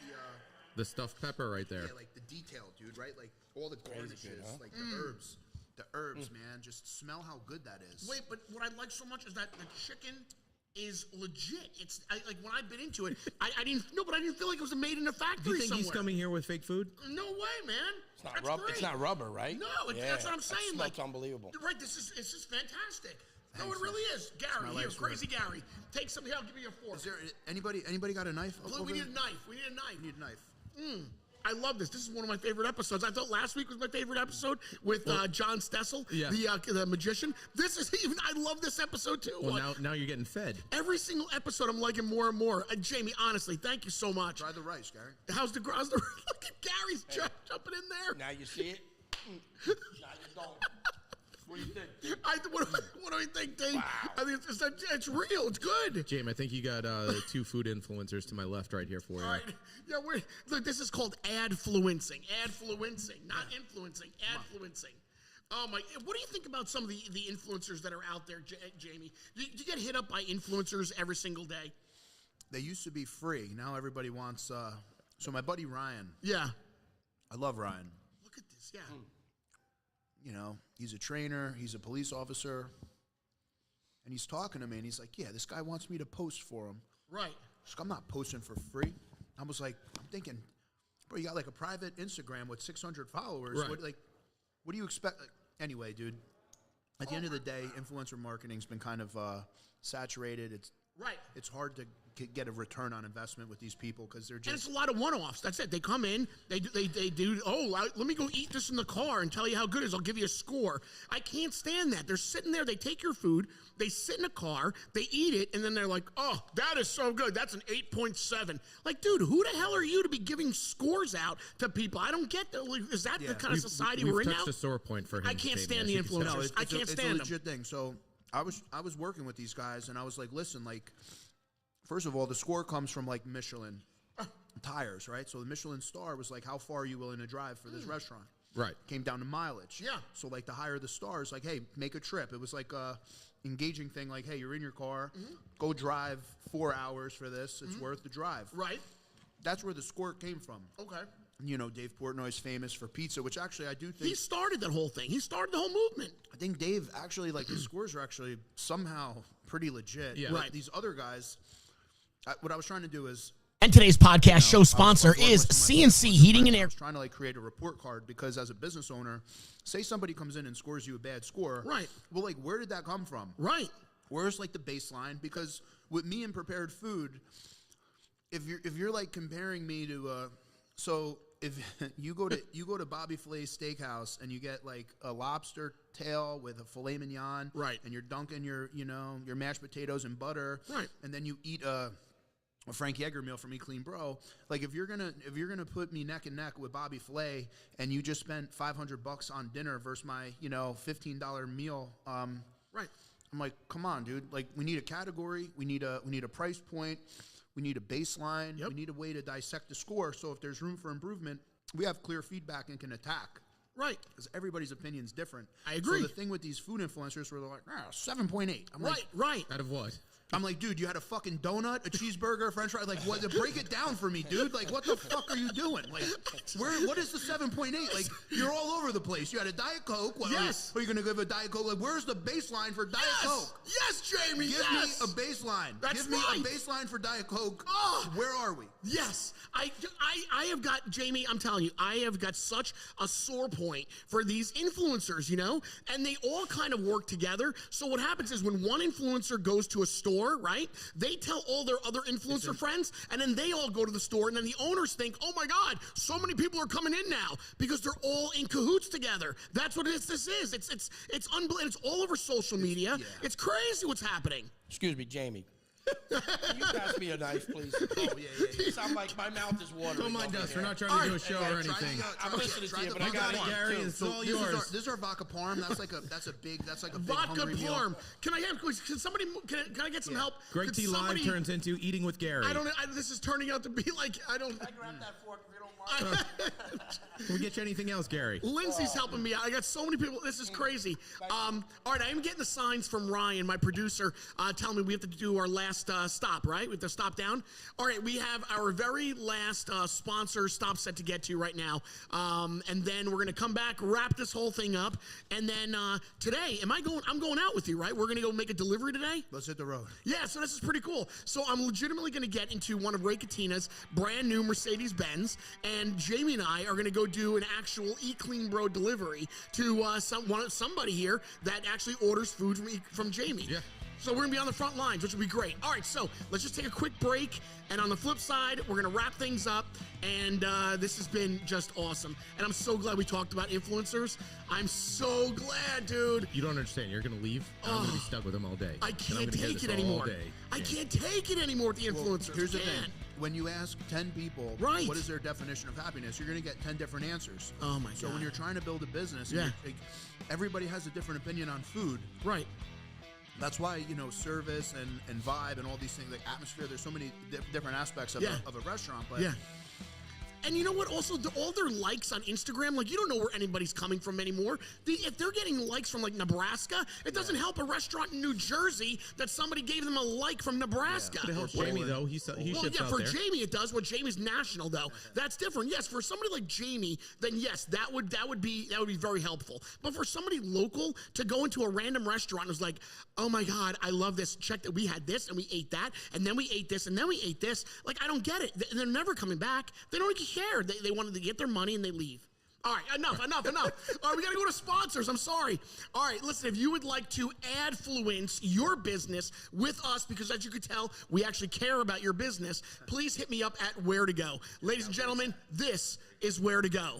The stuffed pepper right there. like the detail, dude. Right, like all the garnishes, good, huh? like the herbs. The herbs, man. Just smell how good that is. Wait, but what I like so much is that the chicken is legit. It's like when I bit into it, I didn't feel like it was made in a factory Do you think somewhere. he's coming here with fake food? No way, man. It's not That's rubber. great. It's not rubber, right? No, that's what I'm saying. That smells unbelievable. Right, it's just fantastic. No, it really is. Gary, here, crazy Gary. Take some here. I'll give you a fork. Is there anybody got a knife? We need a knife. We need a knife. We need a knife. I love this. This is one of my favorite episodes. I thought last week was my favorite episode with John Stessel, the magician. This is even. I love this episode too. Well, now you're getting fed. Every single episode, I'm liking more and more. Jamie, honestly, thank you so much. Try the rice, Gary. How's the look at Gary's jumping in there. Now you see it. Now you don't. What do you think? What do you think, Dave? Wow. I think it's real. It's good. Jamie, I think you got 2 food influencers to my left right here for you. All right. Yeah, look, this is called adfluencing. Adfluencing, not influencing. Adfluencing. Oh my! What do you think about some of the influencers that are out there, Jamie? Do you get hit up by influencers every single day? They used to be free. Now everybody wants. So my buddy Ryan. Yeah. I love Ryan. Look at this. Yeah. You know, he's a trainer. He's a police officer. And he's talking to me, and he's like, "Yeah, this guy wants me to post for him." Right. So I'm not posting for free. I was like, I'm thinking, bro, you got like a private Instagram with 600 followers. Right. What do you expect? Anyway, dude, at the end of the day, influencer marketing's been kind of saturated. It's hard to get a return on investment with these people because they're just. And it's a lot of one-offs. That's it. They come in, they do. Oh, let me go eat this in the car and tell you how good it is. I'll give you a score. I can't stand that. They're sitting there. They take your food. They sit in a car. They eat it, and then they're like, "Oh, that is so good. That's an 8.7." Like, dude, who the hell are you to be giving scores out to people? I don't get that. Like, is that the kind of society we're in now? We've touched a sore point for him. I can't stand the influencers. No, I can't stand them. It's a legit thing. So I was working with these guys, and I was like, listen, like. First of all, the score comes from like Michelin tires, right? So the Michelin star was like, how far are you willing to drive for this restaurant? Right. Came down to mileage. Yeah. So like the higher the stars, like, hey, make a trip. It was like a engaging thing, like, hey, you're in your car, go drive 4 hours for this. It's worth the drive. Right. That's where the score came from. Okay. You know, Dave Portnoy's famous for pizza, which actually I do think he started that whole thing. He started the whole movement. I think Dave actually, like, his scores are actually somehow pretty legit. Yeah. Like, Right. these other guys. What I was trying to do is. And today's podcast show sponsor is CNC Heating and Air. I was trying to like create a report card because as a business owner, say somebody comes in and scores you a bad score. Right. Well, like, where did that come from? Right. Where's like the baseline? Because with me and prepared food, if you're like comparing me to so if you go to Bobby Flay's Steakhouse and you get like a lobster tail with a filet mignon, right, and you're dunking your mashed potatoes in butter, right, and then you eat a Frank Yeager meal from Eat Clean Bro, like if you're gonna put me neck and neck with Bobby Flay and you just spent $500 on dinner versus my $15 meal, right, I'm like, come on, dude, like we need a category, we need a price point. We need a baseline. Yep. We need a way to dissect the score. So if there's room for improvement, we have clear feedback and can attack. Right. Because everybody's opinion's different. I agree. So the thing with these food influencers where they're like, 7.8. I'm like, right. Out of what? I'm like, dude, you had a fucking donut, a cheeseburger, a french fry. Like, what? Break it down for me, dude. Like, what the fuck are you doing? Like, what is the 7.8? Like, you're all over the place. You had a Diet Coke. What, yes. Are you going to give a Diet Coke? Like, where's the baseline for Diet Coke? Yes, Jamie, Give me a baseline. That's Give me a baseline for Diet Coke. Oh. Where are we? Yes. I have got, Jamie, I'm telling you, I have got such a sore point for these influencers, and they all kind of work together. So what happens is when one influencer goes to a store, right, they tell all their other influencer friends, and then they all go to the store, and then the owners think, oh my God, so many people are coming in now because they're all in cahoots together. That's what this is. It's unbelievable. It's all over social media. Yeah. It's crazy what's happening. Excuse me, Jamie. Can you pass me a knife, please? Oh, yeah. Sound like my mouth is watering. Don't mind us. We're not trying to do a show or anything. I'm listening to you, but I got it, Gary. It's all yours. This is our vodka parm. That's a big vodka parm. Meal. Can I get some help? Greg T Live turns into Eating with Gary. This is turning out to be like I don't. Can I grab that fork if you don't mind? Can we get you anything else, Gary? Lindsay's helping me out. I got so many people. This is crazy. All right, I am getting the signs from Ryan, my producer, telling me we have to do our last stop, right? We have to stop down. All right, we have our very last sponsor stop set to get to right now. And then we're going to come back, wrap this whole thing up. And then today, I'm going out with you, right? We're going to go make a delivery today? Let's hit the road. Yeah, so this is pretty cool. So I'm legitimately going to get into one of Ray Catina's brand new Mercedes-Benz. and Jamie and I are going to go do an actual Eat Clean Bro delivery to somebody here that actually orders food from Jamie. Yeah. So we're going to be on the front lines, which will be great. All right, so let's just take a quick break. And on the flip side, we're going to wrap things up. And this has been just awesome. And I'm so glad we talked about influencers. I'm so glad, dude. You don't understand. You're going to leave. I'm going to be stuck with them all day. I can't take it anymore. I can't take it anymore with the influencers. Well, here's the thing. When you ask 10 people what is their definition of happiness, you're going to get 10 different answers. Oh, my God. So when you're trying to build a business, everybody has a different opinion on food. Right. That's why, service and vibe and all these things, like atmosphere, there's so many different aspects of a restaurant. But and you know what? Also, all their likes on Instagram, like, you don't know where anybody's coming from anymore. If they're getting likes from, like, Nebraska, it doesn't help a restaurant in New Jersey that somebody gave them a like from Nebraska. But it helps Jamie, though. He ships out for there. Jamie it does. Well, Jamie's national, though. That's different. Yes, for somebody like Jamie, then yes, that would be very helpful. But for somebody local to go into a random restaurant and was like, oh my God, I love this. Check that we had this and we ate that and then we ate this and then we ate this. Like, I don't get it. They're never coming back. They don't even care. They wanted to get their money and they leave. All right, enough. All right, we got to go to sponsors. I'm sorry. All right, listen, if you would like to adfluence your business with us, because as you could tell, we actually care about your business, please hit me up at Where to Go. Ladies and gentlemen, this is Where to Go.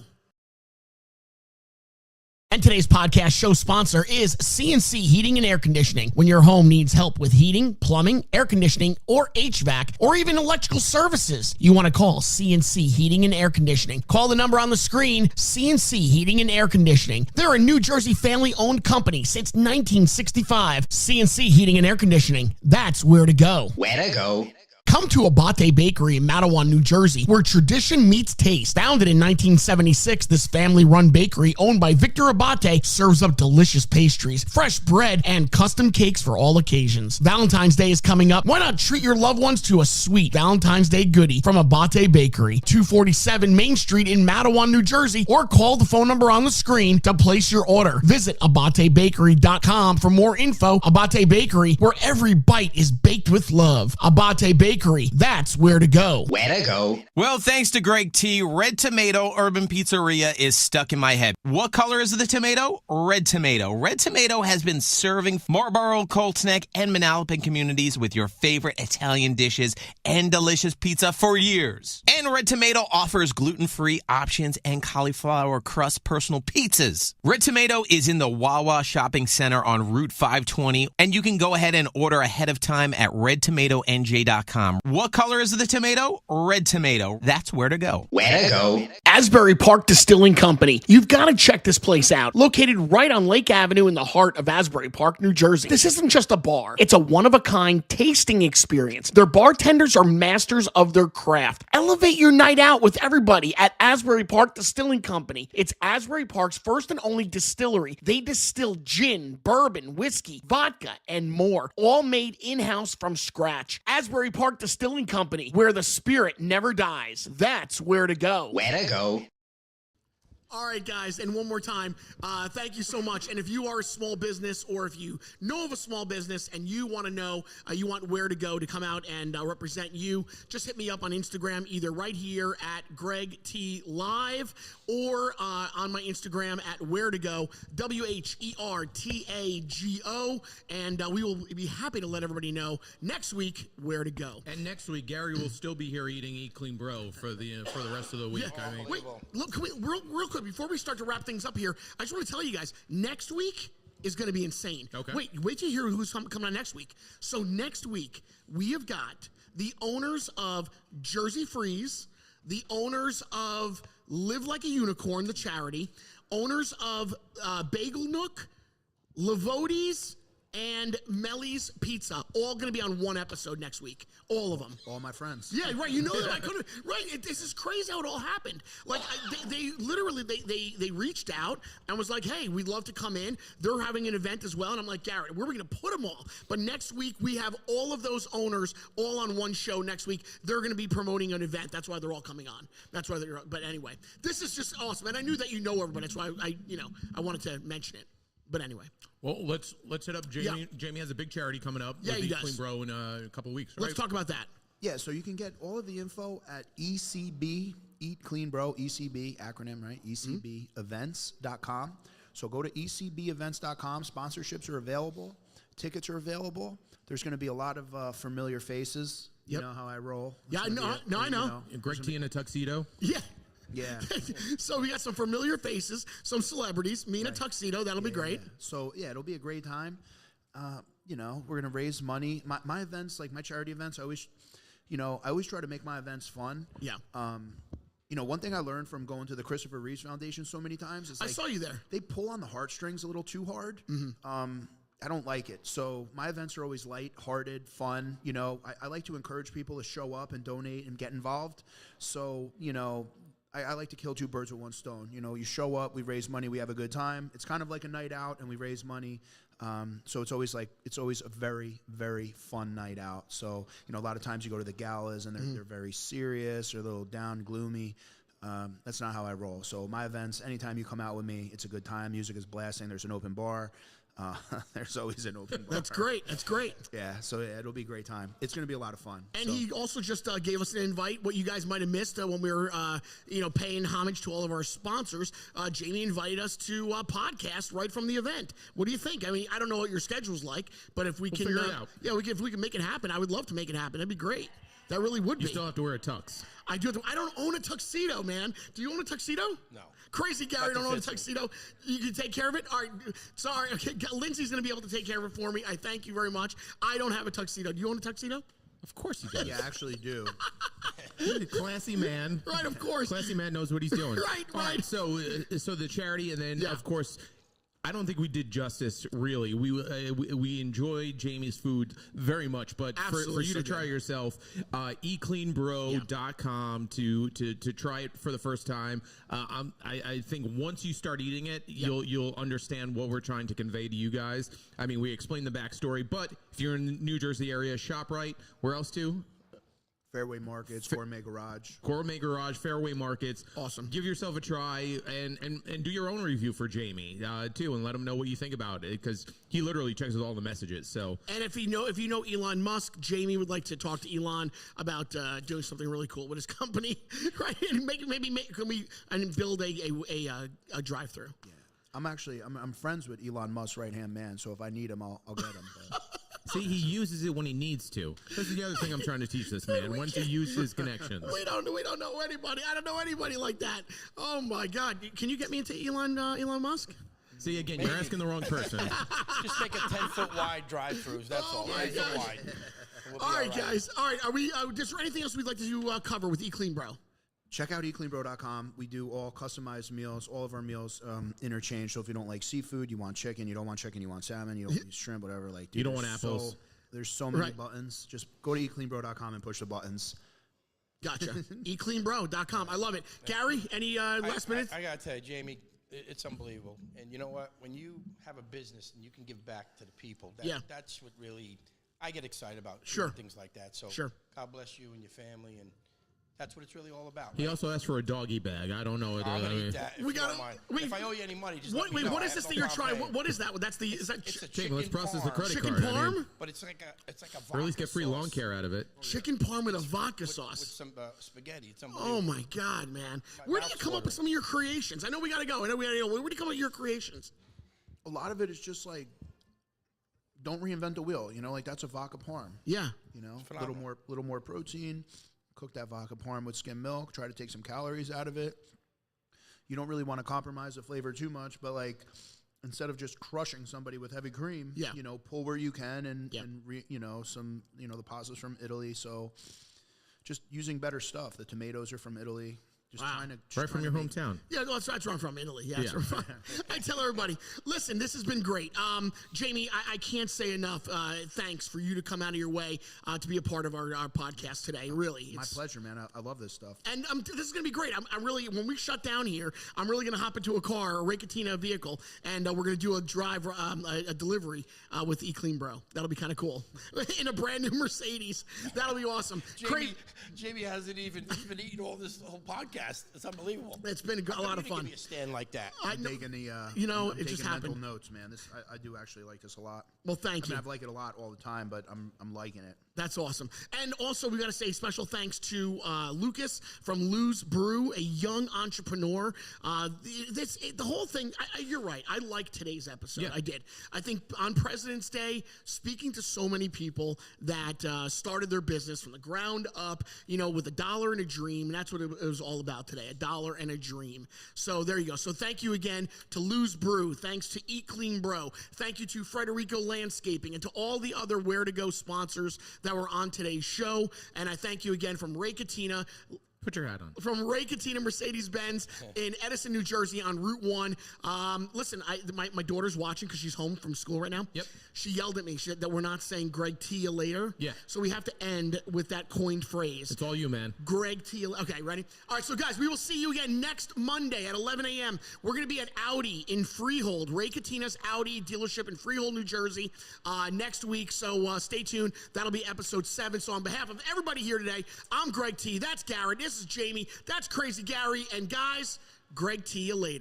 And today's podcast show sponsor is CNC Heating and Air Conditioning. When your home needs help with heating, plumbing, air conditioning, or HVAC, or even electrical services, you want to call CNC Heating and Air Conditioning. Call the number on the screen, CNC Heating and Air Conditioning. They're a New Jersey family-owned company since 1965. CNC Heating and Air Conditioning. That's where to go. Where to go. Come to Abate Bakery in Matawan, New Jersey, where tradition meets taste. Founded in 1976, this family-run bakery, owned by Victor Abate, serves up delicious pastries, fresh bread, and custom cakes for all occasions. Valentine's Day is coming up. Why not treat your loved ones to a sweet Valentine's Day goodie from Abate Bakery, 247 Main Street in Matawan, New Jersey, or call the phone number on the screen to place your order. Visit abatebakery.com for more info. Abate Bakery, where every bite is baked with love. Abate Bakery. That's where to go. Where to go. Well, thanks to Greg T, Red Tomato Urban Pizzeria is stuck in my head. What color is the tomato? Red Tomato. Red Tomato has been serving Marlboro, Cold Neck, and Manalapan communities with your favorite Italian dishes and delicious pizza for years. And Red Tomato offers gluten-free options and cauliflower crust personal pizzas. Red Tomato is in the Wawa Shopping Center on Route 520, and you can go ahead and order ahead of time at redtomatonj.com. What color is the tomato? Red Tomato. That's where to go. Where to go. Asbury Park Distilling Company. You've got to check this place out. Located right on Lake Avenue in the heart of Asbury Park, New Jersey. This isn't just a bar. It's a one-of-a-kind tasting experience. Their bartenders are masters of their craft. Elevate your night out with everybody at Asbury Park Distilling Company. It's Asbury Park's first and only distillery. They distill gin, bourbon, whiskey, vodka, and more. All made in-house from scratch. Asbury Park Distilling Company, where the spirit never dies. That's where to go. Where to go. All right, guys, and one more time, thank you so much. And if you are a small business, or if you know of a small business and you want to know, you want Where to Go to come out and represent you, just hit me up on Instagram, either right here at Greg T Live or on my Instagram at Where to Go, WHERTAGO, and we will be happy to let everybody know next week Where to Go. And next week, Gary will still be here eating Eat Clean Bro for the rest of the week. Yeah. I mean, wait, look, can we, real quick, before we start to wrap things up here, I just want to tell you guys, next week is going to be insane. Okay. Wait to hear who's coming on next week. So next week, we have got the owners of Jersey Freeze, the owners of Live Like a Unicorn, the charity, owners of Bagel Nook, Lavodi's, and Melly's Pizza, all going to be on one episode next week. All of them. All my friends. Yeah, right. You know that I couldn't. Right. This is crazy how it all happened. Like they literally reached out and was like, "Hey, we'd love to come in." They're having an event as well, and I'm like, Garrett, where are we going to put them all? But next week we have all of those owners all on one show. Next week they're going to be promoting an event. That's why they're all coming on. That's why they're. But anyway, this is just awesome, and I knew that you know everybody. That's why I wanted to mention it. But anyway. Well, let's hit up Jamie. Yeah. Jamie has a big charity coming up. Yeah, he does. Clean Bro in a couple of weeks. Let's talk about that. Yeah, so you can get all of the info at ECB, Eat Clean Bro, ECB, acronym, right? ECBevents.com. So go to ECBevents.com. Sponsorships are available. Tickets are available. There's going to be a lot of familiar faces. You know how I roll. Yeah, I know. Greg T in a tuxedo. Yeah. Yeah. So we got some familiar faces, some celebrities, me in a tuxedo. That'll be great. Yeah. So, yeah, it'll be a great time. You know, we're going to raise money. My events, like my charity events, I always try to make my events fun. Yeah. You know, one thing I learned from going to the Christopher Reeve Foundation so many times is I saw you there. They pull on the heartstrings a little too hard. I don't like it. So my events are always light-hearted, fun. You know, I like to encourage people to show up and donate and get involved. So, you know, I like to kill two birds with one stone. You know, you show up, we raise money, we have a good time. It's kind of like a night out, and we raise money. So it's always a very, very fun night out. So, you know, a lot of times you go to the galas and they're very serious or a little down, gloomy. That's not how I roll. So my events, anytime you come out with me, it's a good time. Music is blasting. There's an open bar. There's always an open bar. That's great. That's great. Yeah, so it'll be a great time. It's going to be a lot of fun. And he also just gave us an invite, what you guys might have missed when we were, paying homage to all of our sponsors. Jamie invited us to a podcast right from the event. What do you think? I mean, I don't know what your schedule's like, but if we can, figure it out. Yeah, if we can make it happen, I would love to make it happen. That'd be great. That really would be. You still have to wear a tux. I do. I don't own a tuxedo, man. Do you own a tuxedo? No. Crazy Gary, don't own a tuxedo. You can take care of it? All right. Sorry. Okay. Lindsay's going to be able to take care of it for me. I thank you very much. I don't have a tuxedo. Do you own a tuxedo? Of course he does. Yeah, I actually do. Classy man. Right, of course. Classy man knows what he's doing. Right. All right. So the charity, and then, of course, I don't think we did justice, really. We enjoy Jamie's food very much, but for you to try yourself, eatcleanbro.com to try it for the first time. I think once you start eating it, you'll understand what we're trying to convey to you guys. I mean, we explained the backstory, but if you're in the New Jersey area, ShopRite. Where else too? Fairway Markets, Gourmet Garage. Gourmet Garage, Fairway Markets. Awesome. Give yourself a try and do your own review for Jamie, too, and let him know what you think about it, because he literally checks all the messages. So, and if you know Elon Musk, Jamie would like to talk to Elon about doing something really cool with his company, right? And build a drive-through. Yeah. I'm friends with Elon Musk's right-hand man, so if I need him, I'll get him. But. See, he uses it when he needs to. This is the other thing I'm trying to teach this man, when to use his connections. We don't know anybody. I don't know anybody like that. Oh, my God. Can you get me into Elon Musk? See, again, you're asking the wrong person. Just make a 10-foot wide drive-throughs. That's all. 10-foot wide. All right, guys. All right. Is there anything else we'd like to cover with eClean Bro? Check out eatcleanbro.com. We do all customized meals, all of our meals interchange. So if you don't like seafood, you want chicken, you don't want chicken, you want salmon, you don't want shrimp, whatever. Like, dude, you don't want apples. There's so many buttons. Just go to eatcleanbro.com and push the buttons. Gotcha. eatcleanbro.com. I love it. Gary, any last minutes? I got to tell you, Jamie, it's unbelievable. And you know what? When you have a business and you can give back to the people, that's what really I get excited about. Sure. Things like that. So God bless you and your family, and that's what it's really all about. He also asked for a doggy bag. I don't know. If I owe you any money, just let me know. What is this thing you're trying? What is that? Is that chicken let's process the credit chicken card. parm? But it's like a vodka or at least get free sauce. lawn care out of it. Chicken parm with a vodka sauce. With some spaghetti. It's unbelievable. Oh, my God, man. Where do you come up with some of your creations? I know we got to go. Where do you come up with your creations? A lot of it is just like, don't reinvent the wheel. You know, like that's a vodka parm. Yeah. You know, a little more protein. Cook that vodka parm with skim milk. Try to take some calories out of it. You don't really want to compromise the flavor too much, but like instead of just crushing somebody with heavy cream, you know, pull where you can and some the pasta's from Italy, so just using better stuff. The tomatoes are from Italy. Just from your hometown. Yeah, that's where I'm from, Italy. Yeah, that's where I'm from. I tell everybody, listen, this has been great. Jamie, I can't say enough thanks for you to come out of your way to be a part of our podcast today. Really. My pleasure, man. I love this stuff. And this is going to be great. I'm really, when we shut down here, I'm really going to hop into a car, a Raketina vehicle, and we're going to do a drive, a delivery with eClean Bro. That'll be kind of cool. In a brand new Mercedes. That'll be awesome. Jamie hasn't even eaten all this whole podcast. It's unbelievable. It's been a lot of fun. Give me a stand like that. I'm taking the, it just happened. Mental notes, man. I do actually like this a lot. Well, thank you. I've liked it a lot all the time, but I'm liking it. That's awesome. And also, we got to say special thanks to Lucas from Lou's Brew, a young entrepreneur. The whole thing, you're right. I liked today's episode. Yeah. I did. I think on President's Day, speaking to so many people that started their business from the ground up, with $1 and a dream. And that's what it was all about today, $1 and a dream. So there you go. So thank you again to Lou's Brew. Thanks to Eat Clean Bro. Thank you to Frederico Landscaping and to all the other Where to Go sponsors that were on today's show. And I thank you again from Ray Katina. Put your hat on. From Ray Katina Mercedes-Benz in Edison, New Jersey on Route 1. Listen, my daughter's watching because she's home from school right now. Yep. She yelled at me that we're not saying Greg T you later. Yeah. So we have to end with that coined phrase. It's all you, man. Greg T you. Okay, ready? All right, so guys, we will see you again next Monday at 11 a.m. We're going to be at Audi in Freehold, Ray Katina's Audi dealership in Freehold, New Jersey, next week. So stay tuned. That'll be episode 7. So on behalf of everybody here today, I'm Greg T. That's Garrett. This is Jamie. That's Crazy Gary. And guys, Greg T you later.